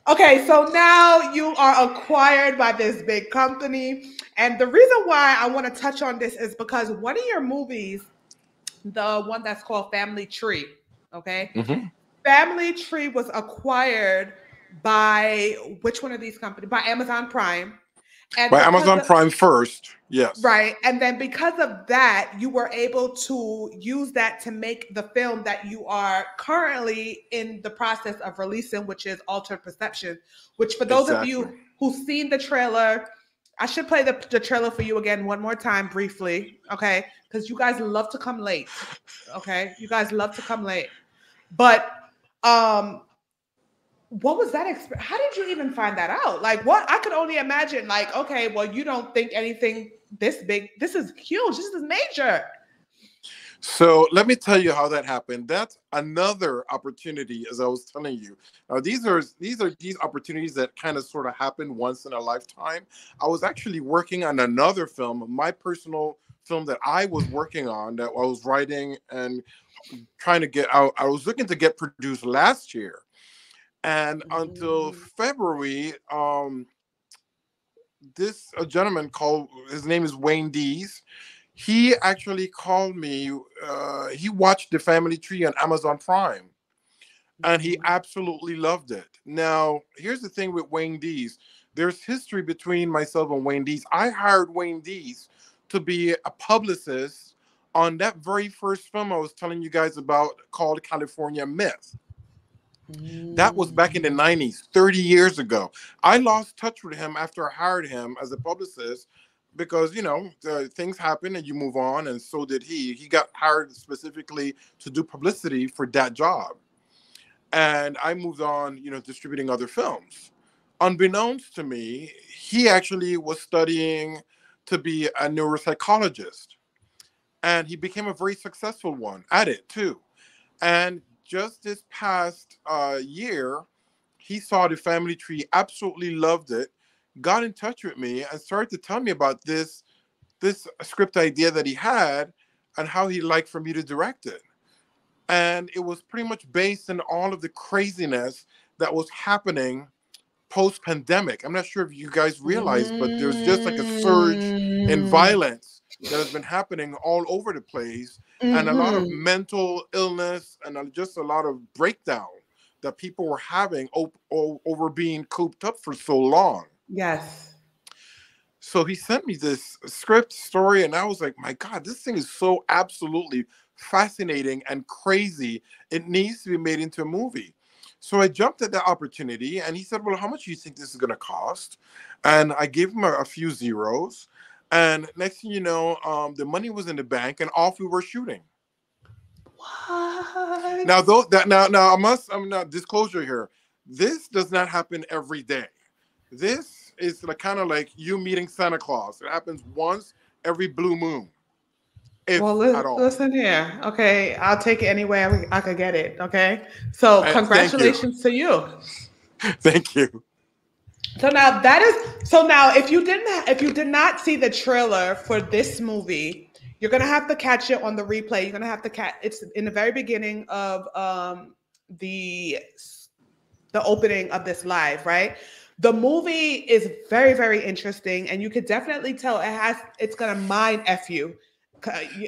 Okay, so now you are acquired by this big company. And the reason why I want to touch on this is because one of your movies, the one that's called Family Tree, okay? Family Tree was acquired by which one of these companies? By Amazon Prime. And by Amazon Prime first, yes. Right. And then because of that, you were able to use that to make the film that you are currently in the process of releasing, which is Altered Perception, which for those of you who've seen the trailer, I should play the trailer for you again one more time briefly, okay? Because you guys love to come late, okay? You guys love to come late. But what was that experience? How did you even find that out? Like, what? I could only imagine, like, okay, well, you don't think anything this big. This is huge. This is major. So let me tell you how that happened. That's another opportunity, as I was telling you. Now, these are opportunities that kind of sort of happen once in a lifetime. I was actually working on another film, my personal film that I was working on, that I was writing and trying to get out. I was looking to get produced last year. And until February, this gentleman called, his name is Wayne Dees. He actually called me. He watched The Family Tree on Amazon Prime, and he absolutely loved it. Now, here's the thing with Wayne Dees. There's history between myself and Wayne Dees. I hired Wayne Dees to be a publicist on that very first film I was telling you guys about called California Myth. That was back in the 90s, 30 years ago. I lost touch with him after I hired him as a publicist because things happen and you move on, and so did he. He got hired specifically to do publicity for that job, and I moved on, distributing other films. Unbeknownst to me, he actually was studying to be a neuropsychologist, and he became a very successful one at it too. And just this past year, he saw the family tree, absolutely loved it, got in touch with me, and started to tell me about this script idea that he had and how he'd like for me to direct it. And it was pretty much based on all of the craziness that was happening post-pandemic. I'm not sure if you guys realize, but there's just like a surge in violence that has been happening all over the place, and a lot of mental illness and just a lot of breakdown that people were having over being cooped up for so long. Yes. So he sent me this script story, and I was like, my God, this thing is so absolutely fascinating and crazy. It needs to be made into a movie. So I jumped at that opportunity, and he said, well, how much do you think this is going to cost? And I gave him a few zeros. And next thing you know, the money was in the bank, and off we were shooting. What? Now, I'm not disclosure here. This does not happen every day. This is kind of like you meeting Santa Claus. It happens once every blue moon. Listen here. Okay, I'll take it any way I could get it. Okay, so congratulations to you. Thank you. So now if you did not see the trailer for this movie, you're gonna have to catch it on the replay. You're gonna have to catch it's in the very beginning of the opening of this live, right? The movie is very, very interesting, and you could definitely tell it's gonna mind F you.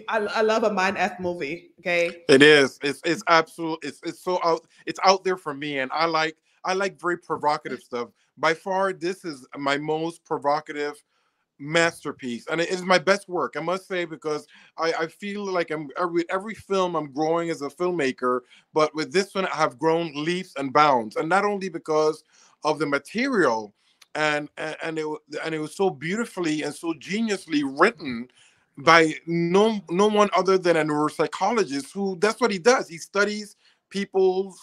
I love a mind F movie. Okay, it is. It's absolute. It's so out. It's out there for me, and I like very provocative stuff. By far, this is my most provocative masterpiece, and it is my best work, I must say, because I feel like with every film I'm growing as a filmmaker, but with this one I have grown leaps and bounds, and not only because of the material, and it was so beautifully and so geniusly written by no one other than a neuropsychologist, who that's what he does. He studies people's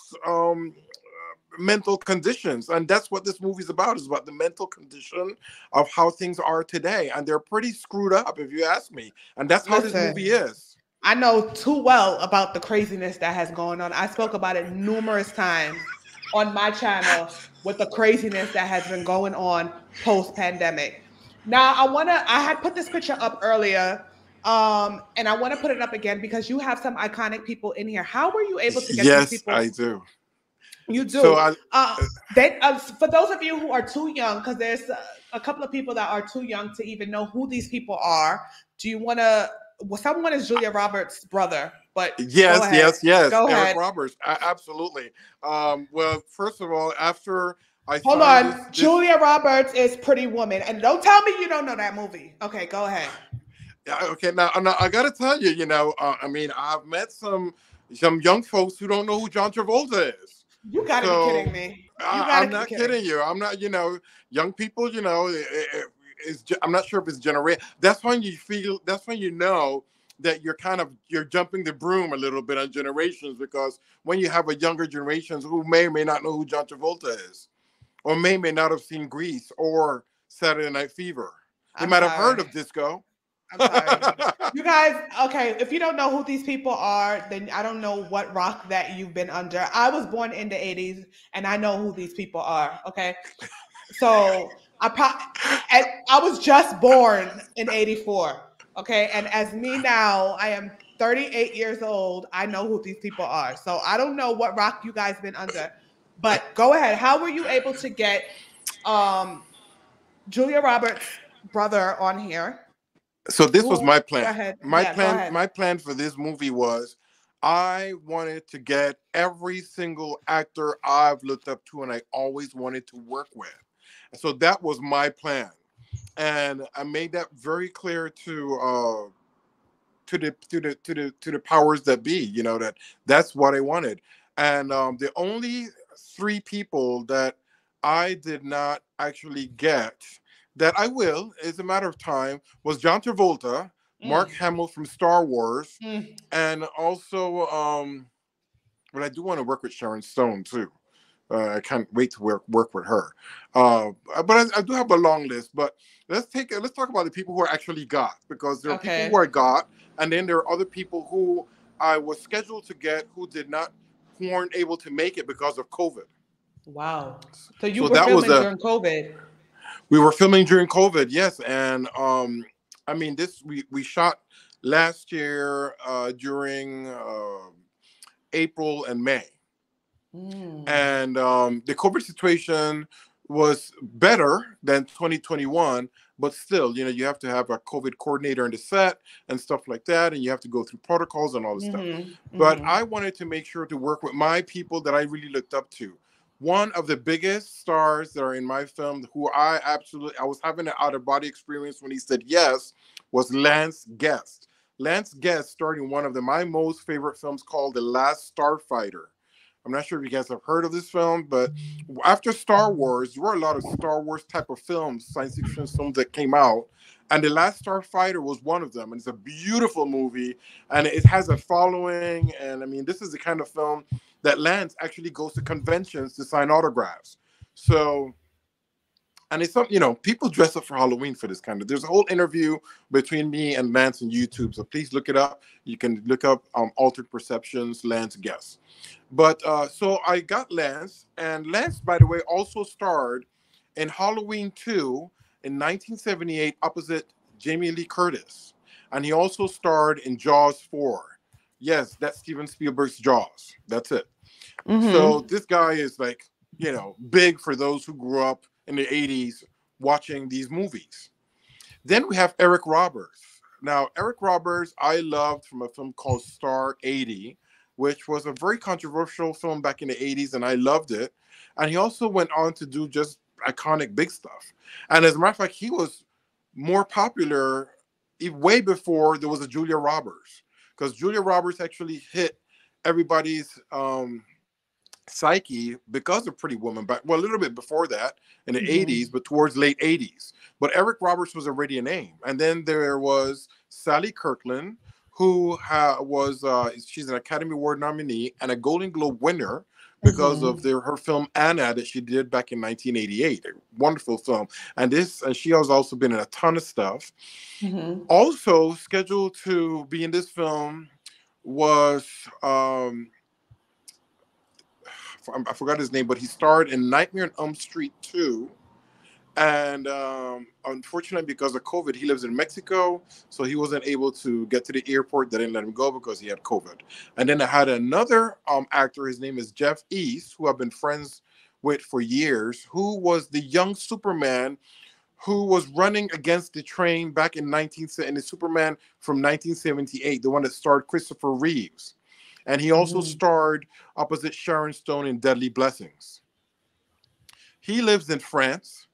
mental conditions, and that's what this movie is about. It's about the mental condition of how things are today, and they're pretty screwed up, if you ask me. And that's how this movie is. I know too well about the craziness that has gone on. I spoke about it numerous times on my channel with the craziness that has been going on post-pandemic. Now, I had put this picture up earlier, and I want to put it up again because you have some iconic people in here. How were you able to get these people? Yes, I do. You do. So for those of you who are too young, because there's a couple of people that are too young to even know who these people are. Do you want to? Well, someone is Julia Roberts' brother, but yes, go ahead. Eric Roberts, absolutely. Well, first of all, after hold on, Julia Roberts is Pretty Woman, and don't tell me you don't know that movie. Okay, go ahead. Yeah, okay. Now I got to tell you, I mean, I've met some young folks who don't know who John Travolta is. You got to be kidding me. I'm not kidding you. I'm not. Young people. I'm not sure if it's generation. That's when you feel. That's when you know that you're jumping the broom a little bit on generations, because when you have a younger generations who may or may not know who John Travolta is, or may not have seen Grease or Saturday Night Fever. They might have heard of Disco. I'm sorry. You guys, okay, if you don't know who these people are, then I don't know what rock that you've been under. I was born in the 80s, and I know who these people are, okay? So I was just born in 84, okay? And as me now, I am 38 years old. I know who these people are. So I don't know what rock you guys been under, but go ahead. How were you able to get Julia Roberts' brother on here? So this was my plan. Go ahead. My plan for this movie was I wanted to get every single actor I've looked up to and I always wanted to work with. So that was my plan. And I made that very clear to the powers that be, that's what I wanted. And the only 3 people that I did not actually get that I will, it's a matter of time, was John Travolta, Mark Hamill from Star Wars, and also, but I do want to work with Sharon Stone too. I can't wait to work with her. But I do have a long list. But let's talk about the people who I actually got, because there are people who I got, and then there are other people who I was scheduled to get who weren't able to make it because of COVID. Wow. So you were filming during COVID. We were filming during COVID, yes, and I mean this we shot last year during April and May. And the COVID situation was better than 2021, but still, you have to have a COVID coordinator in the set and stuff like that, and you have to go through protocols and all this stuff. But I wanted to make sure to work with my people that I really looked up to. One of the biggest stars that are in my film, who I was having an out-of-body experience when he said yes, was Lance Guest. Lance Guest starred in one of my most favorite films called The Last Starfighter. I'm not sure if you guys have heard of this film, but after Star Wars, there were a lot of Star Wars type of films, science fiction films that came out. And The Last Starfighter was one of them. And it's a beautiful movie, and it has a following. And I mean, this is the kind of film that Lance actually goes to conventions to sign autographs. So, and it's something, people dress up for Halloween for this kind of. There's a whole interview between me and Lance on YouTube. So please look it up. You can look up Altered Perceptions, Lance Guest. But so I got Lance, and Lance, by the way, also starred in Halloween 2 in 1978 opposite Jamie Lee Curtis. And he also starred in Jaws 4. Yes, that's Steven Spielberg's Jaws. That's it. So this guy is like, big for those who grew up in the 80s watching these movies. Then we have Eric Roberts. Now, Eric Roberts, I loved from a film called Star 80, which was a very controversial film back in the 80s, and I loved it. And he also went on to do just iconic big stuff. And as a matter of fact, he was more popular way before there was a Julia Roberts, because Julia Roberts actually hit everybody's psyche because of Pretty Woman, but a little bit before that in the 80s, but towards late 80s. But Eric Roberts was already a name. And then there was Sally Kirkland, who she's an Academy Award nominee and a Golden Globe winner because of her film Anna that she did back in 1988. A wonderful film. And she has also been in a ton of stuff. Also scheduled to be in this film was I forgot his name, but he starred in Nightmare on Elm Street 2. And unfortunately, because of COVID, he lives in Mexico, so he wasn't able to get to the airport. They didn't let him go because he had COVID. And then I had another actor. His name is Jeff East, who I've been friends with for years, who was the young Superman who was running against the train back in the Superman from 1978, the one that starred Christopher Reeves. And he also starred opposite Sharon Stone in Deadly Blessings. He lives in France,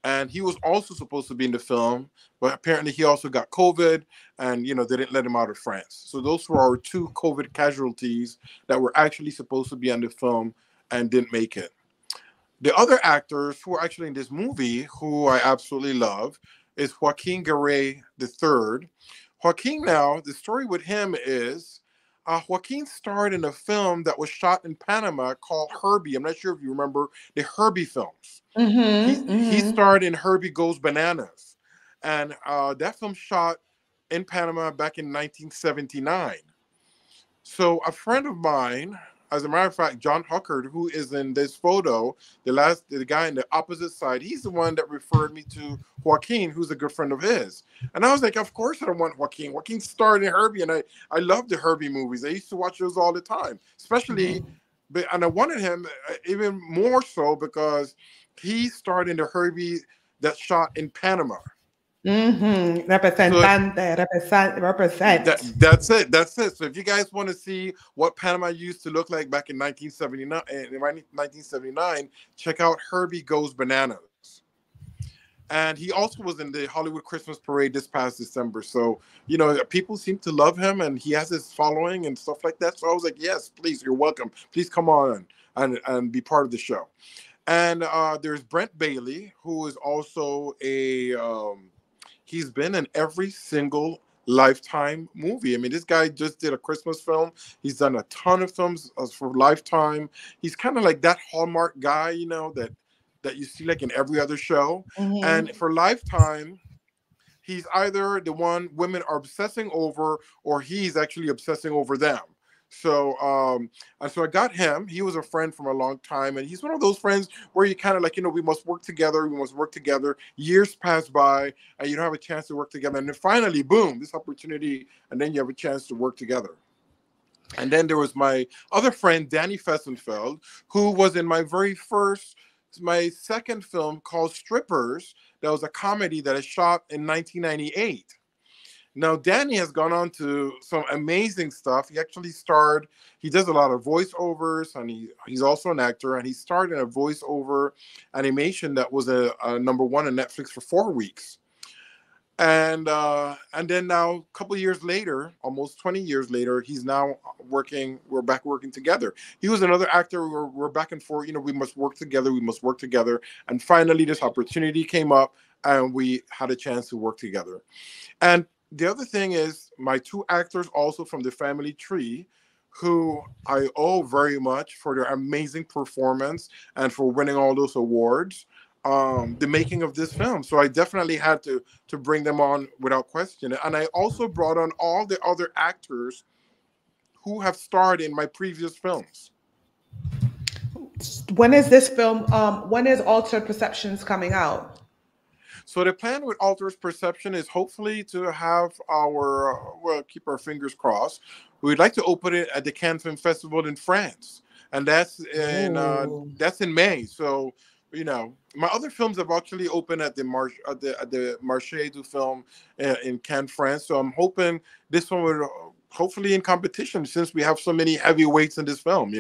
and he was also supposed to be in the film, but apparently he also got COVID, and they didn't let him out of France. So those were our two COVID casualties that were actually supposed to be on the film and didn't make it. The other actors who are actually in this movie, who I absolutely love, is Joaquin Garay III. Joaquin, now, the story with him is Joaquin starred in a film that was shot in Panama called Herbie. I'm not sure if you remember the Herbie films. He starred in Herbie Goes Bananas. And that film shot in Panama back in 1979. So a friend of mine, as a matter of fact, John Huckard, who is in this photo, the guy on the opposite side, he's the one that referred me to Joaquin, who's a good friend of his. And I was like, of course I don't want Joaquin. Joaquin starred in Herbie, and I love the Herbie movies. I used to watch those all the time, especially, and I wanted him even more so because he starred in the Herbie that shot in Panama. Represent. That's it. So if you guys want to see what Panama used to look like back in 1979, check out Herbie Goes Bananas. And he also was in the Hollywood Christmas Parade this past December. So, people seem to love him, and he has his following and stuff like that. So I was like, yes, please, you're welcome. Please come on and be part of the show. And there's Brent Bailey, who is also he's been in every single Lifetime movie. I mean, this guy just did a Christmas film. He's done a ton of films for Lifetime. He's kind of like that Hallmark guy, that you see like in every other show. Mhm. And for Lifetime, he's either the one women are obsessing over, or he's actually obsessing over them. So I got him. He was a friend from a long time, and he's one of those friends where you kind of like, we must work together. We must work together. Years pass by, and you don't have a chance to work together, and then finally, boom, this opportunity, and then you have a chance to work together. And then there was my other friend, Danny Fessenfeld, who was in my second film called Strippers. That was a comedy that I shot in 1998. Now, Danny has gone on to some amazing stuff. He does a lot of voiceovers, and he's also an actor, and he starred in a voiceover animation that was a #1 on Netflix for 4 weeks. And then now, a couple of years later, almost 20 years later, he's now we're back working together. He was another actor. We're back and forth, we must work together, and finally this opportunity came up, and we had a chance to work together. And the other thing is, my two actors also from the family tree, who I owe very much for their amazing performance and for winning all those awards, the making of this film. So I definitely had to bring them on without question. And I also brought on all the other actors who have starred in my previous films. When is this film? When is Altered Perceptions coming out? So the plan with Altered Perception is hopefully to have keep our fingers crossed. We'd like to open it at the Cannes Film Festival in France, and that's in May. So, my other films have actually opened at the Marché du Film in Cannes, France. So I'm hoping this one would hopefully in competition, since we have so many heavyweights in this film,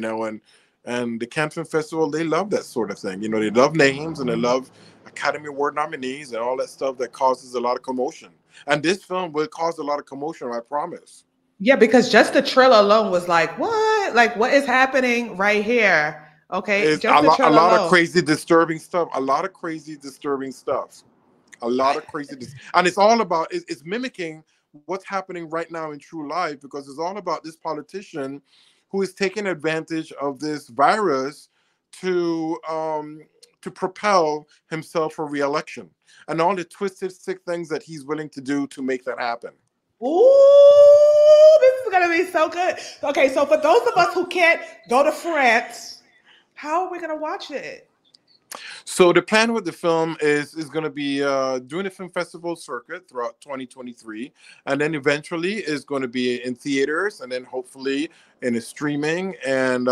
and the Cannes Film Festival, they love that sort of thing. They love names, and they love Academy Award nominees and all that stuff that causes a lot of commotion. And this film will cause a lot of commotion, I promise. Yeah, because just the trailer alone was like, what? Like, what is happening right here? Okay, It's just the trailer a lot alone. of crazy, disturbing stuff. A lot of crazy, disturbing stuff. And it's all about, it's mimicking what's happening right now in true life, because it's all about this politician who is taking advantage of this virus to propel himself for re-election, and all the twisted, sick things that he's willing to do to make that happen. Ooh, this is gonna be so good. Okay, so for those of us who can't go to France, how are we gonna watch it? So the plan with the film is going to be doing a film festival circuit throughout 2023, and then eventually is going to be in theaters, and then hopefully in a streaming, and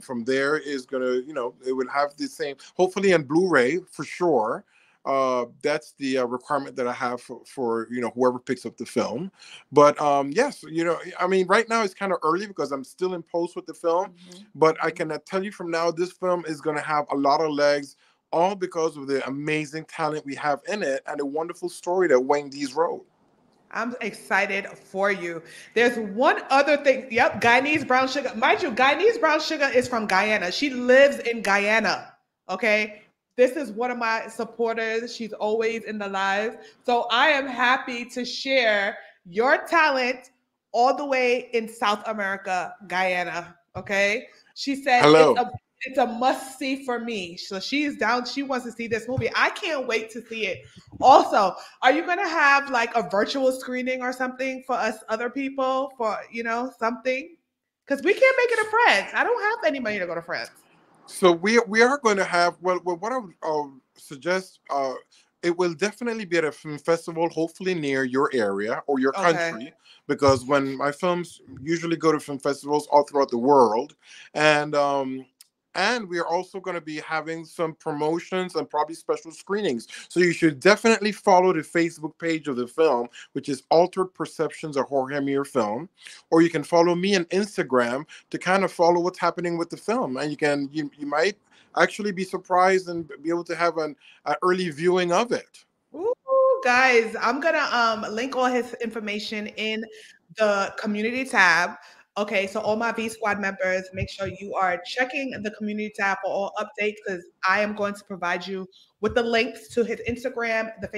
from there is going to, it will have the same, hopefully on Blu-ray for sure. That's the requirement that I have for whoever picks up the film. But yes, I mean, right now it's kind of early because I'm still in post with the film. But I can tell you from now, this film is going to have a lot of legs, all because of the amazing talent we have in it and the wonderful story that Wayne Dees wrote. I'm excited for you. There's one other thing. Yep, Guyanese brown sugar. Mind you, Guyanese brown sugar is from Guyana. She lives in Guyana. Okay. This is one of my supporters. She's always in the live. So I am happy to share your talent all the way in South America, Guyana. Okay. She said Hello. It's a must see for me. So she's down. She wants to see this movie. I can't wait to see it. Also, are you going to have like a virtual screening or something for us other people for, something? Because we can't make it to France. I don't have any money to go to France. So we are going to have, what I would suggest, it will definitely be at a film festival, hopefully near your area or your country, because when my films usually go to film festivals all throughout the world, and we are also going to be having some promotions and probably special screenings. So you should definitely follow the Facebook page of the film, which is Altered Perceptions, a Jorge Ameer film. Or you can follow me on Instagram to kind of follow what's happening with the film. And you might actually be surprised and be able to have an early viewing of it. Ooh, guys, I'm going to link all his information in the community tab. Okay, so all my V Squad members, make sure you are checking the community tab for all updates because I am going to provide you with the links to his Instagram, the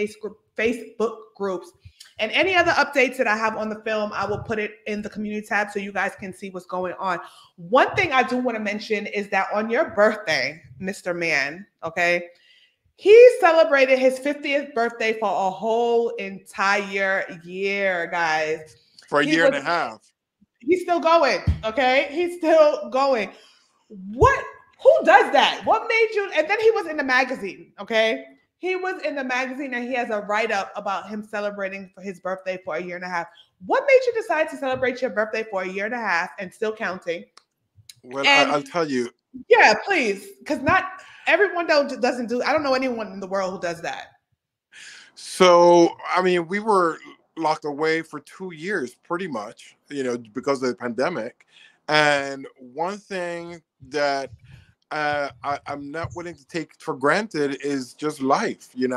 Facebook groups, and any other updates that I have on the film. I will put it in the community tab so you guys can see what's going on. One thing I do want to mention is that on your birthday, Mr. Man, okay, he celebrated his 50th birthday for a whole entire year, guys. For a year and a half. He's still going, okay? He's still going. Who does that? What made you? And then he was in the magazine, okay? He was in the magazine and he has a write-up about him celebrating for his birthday for a year and a half. What made you decide to celebrate your birthday for a year and a half and still counting? Well, I'll tell you. Yeah, please. Because not everyone doesn't do, I don't know anyone in the world who does that. So, I mean, we were locked away for 2 years, pretty much, because of the pandemic. And one thing that I'm not willing to take for granted is just life, and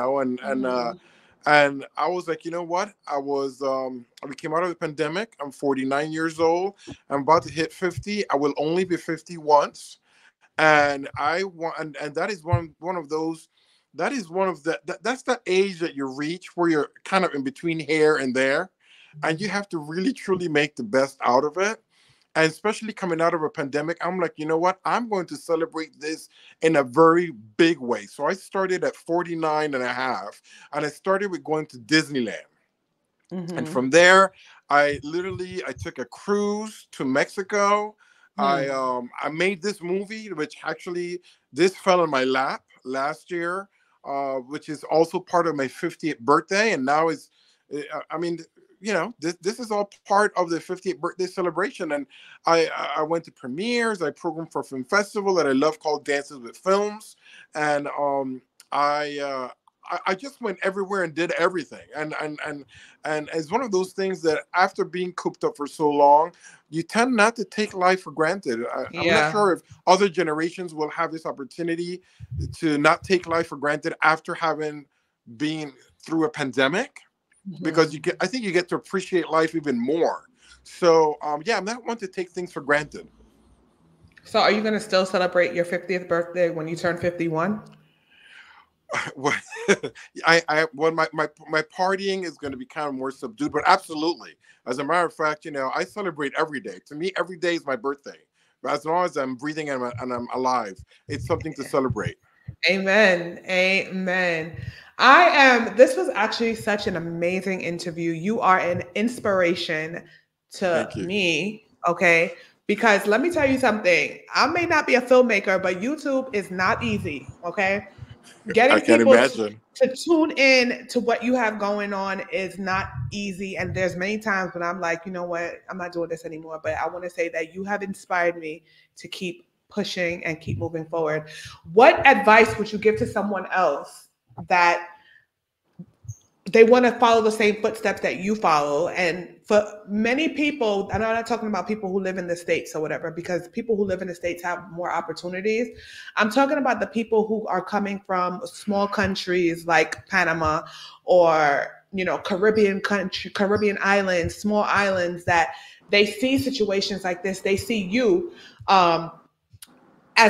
I was like, you know what? We came out of the pandemic. I'm 49 years old. I'm about to hit 50. I will only be 50 once. And I want, and that is one of those. That is that's that age that you reach where you're kind of in between here and there, and you have to really truly make the best out of it. And especially coming out of a pandemic, I'm like, you know what? I'm going to celebrate this in a very big way. So I started at 49 and a half, and I started with going to Disneyland. Mm-hmm. And from there, I took a cruise to Mexico. I made this movie, which actually this fell in my lap last year. Which is also part of my 50th birthday. And now this is all part of the 50th birthday celebration. And I went to premieres. I programmed for a film festival that I love called Dances with Films. And I just went everywhere and did everything. And it's one of those things that after being cooped up for so long, you tend not to take life for granted. I'm not sure if other generations will have this opportunity to not take life for granted after having been through a pandemic, because I think you get to appreciate life even more. So I'm not one to take things for granted. So are you going to still celebrate your 50th birthday when you turn 51? My partying is going to be kind of more subdued, but absolutely. As a matter of fact, I celebrate every day. To me, every day is my birthday. But as long as I'm breathing and I'm alive, it's something to celebrate. Amen. This was actually such an amazing interview. You are an inspiration to me. Okay. Because let me tell you something. I may not be a filmmaker, but YouTube is not easy. Okay. Getting people to tune in to what you have going on is not easy. And there's many times when I'm like, you know what, I'm not doing this anymore. But I want to say that you have inspired me to keep pushing and keep moving forward. What advice would you give to someone else that they want to follow the same footsteps that you follow? And for many people, and I'm not talking about people who live in the States or whatever, because people who live in the States have more opportunities. I'm talking about the people who are coming from small countries like Panama or, Caribbean islands, small islands, that they see situations like this. They see you as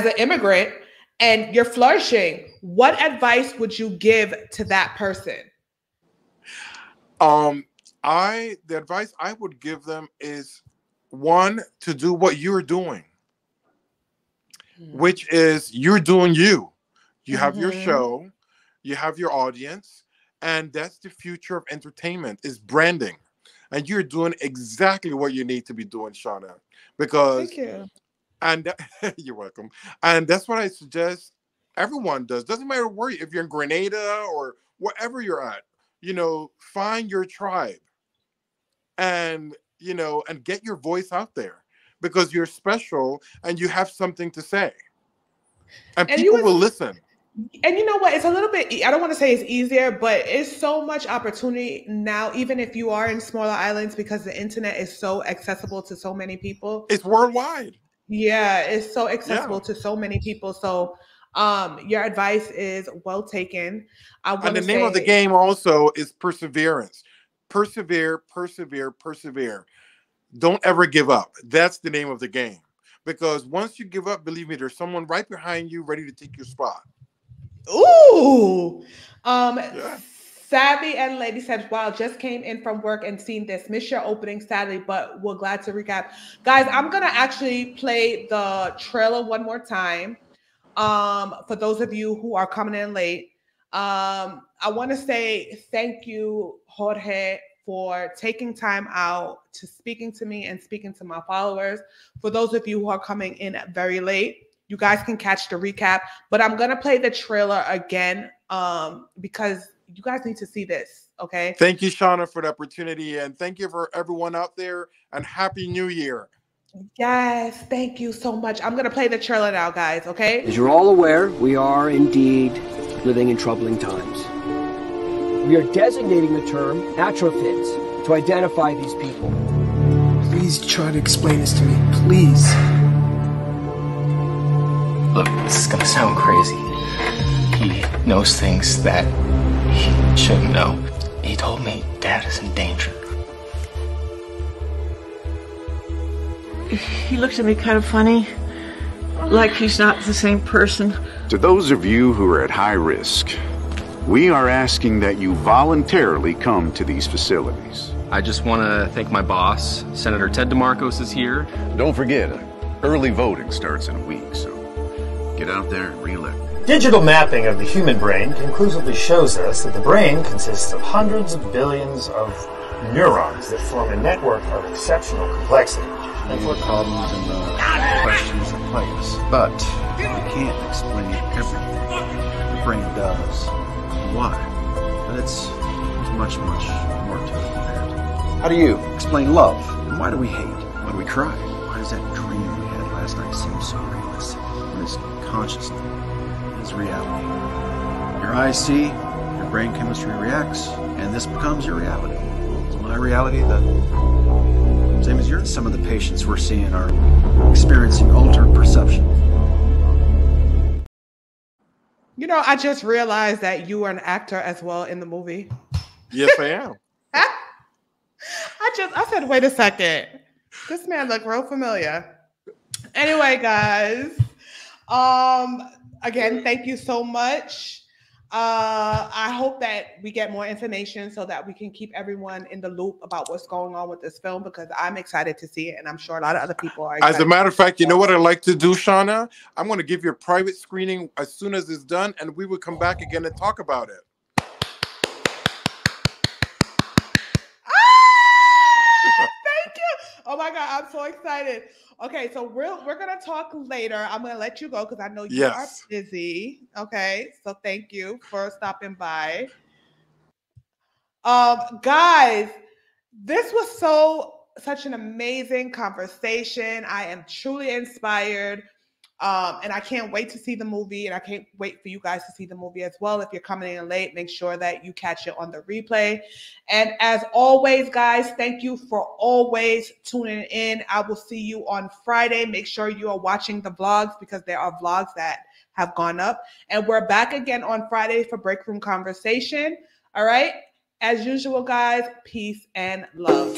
an immigrant and you're flourishing. What advice would you give to that person? The advice I would give them is, one, to do what you're doing, which is you're doing you. You have your show, you have your audience, and that's the future of entertainment, is branding. And you're doing exactly what you need to be doing, Shauna, because thank you. And you're welcome. And that's what I suggest everyone does. Doesn't matter where if you're in Grenada or wherever you're at. Find your tribe and get your voice out there, because you're special and you have something to say, and people will listen. And you know what? It's a little bit, I don't want to say it's easier, but it's so much opportunity now, even if you are in smaller islands, because the internet is so accessible to so many people. It's worldwide. Yeah, it's so accessible to so many people. So your advice is well taken. And the name of the game also is perseverance. Persevere. Don't ever give up. That's the name of the game. Because once you give up, believe me, there's someone right behind you ready to take your spot. Ooh. Yeah. Savvy and Lady said, wow, just came in from work and seen this. Miss your opening, sadly, but we're glad to recap. Guys, I'm going to actually play the trailer one more time. For those of you who are coming in late. I want to say thank you, Jorge, for taking time out to speaking to me and speaking to my followers. For those of you who are coming in very late, you guys can catch the recap, but I'm going to play the trailer again because you guys need to see this, okay? Thank you, Shauna, for the opportunity, and thank you for everyone out there, and Happy New Year. Yes, thank you so much. I'm going to play the trailer now, guys, okay? As you're all aware, we are indeed living in troubling times. We are designating the term atrophins to identify these people. Please try to explain this to me, please. Look, this is gonna sound crazy. He knows things that he shouldn't know. He told me Dad is in danger. He looks at me kind of funny, like he's not the same person. To those of you who are at high risk, we are asking that you voluntarily come to these facilities. I just want to thank my boss. Senator Ted DeMarcos is here. Don't forget, early voting starts in a week, so get out there and re-elect. Digital mapping of the human brain conclusively shows us that the brain consists of hundreds of billions of neurons that form a network of exceptional complexity. And for problems and questions that plague us. But we can't explain everything the brain does and why. But it's much, much more to it than that. How do you explain love? And why do we hate? Why do we cry? Why does that dream we had last night seem so realistic? When it's consciousness is reality. Your eyes see, your brain chemistry reacts, and this becomes your reality. Is my reality the same as yours? Some of the patients we're seeing are experiencing altered perception. You know, I just realized that you are an actor as well in the movie. Yes, I am. I said, wait a second. This man looked real familiar. Anyway, guys. Again, thank you so much. I hope that we get more information so that we can keep everyone in the loop about what's going on with this film, because I'm excited to see it, and I'm sure a lot of other people are excited. As a matter of fact, you know what I'd like to do, Shauna? I'm going to give you a private screening as soon as it's done, and we will come back again and talk about it. Thank you. Oh my God, I'm so excited. Okay, so we're gonna talk later. I'm gonna let you go because I know you are busy. Okay, so thank you for stopping by. Guys, this was such an amazing conversation. I am truly inspired. And I can't wait to see the movie, and I can't wait for you guys to see the movie as well. If you're coming in late, make sure that you catch it on the replay. And as always, guys, thank you for always tuning in. I will see you on Friday. Make sure you are watching the vlogs, because there are vlogs that have gone up. And we're back again on Friday for Break Room Conversation. All right. As usual, guys, peace and love.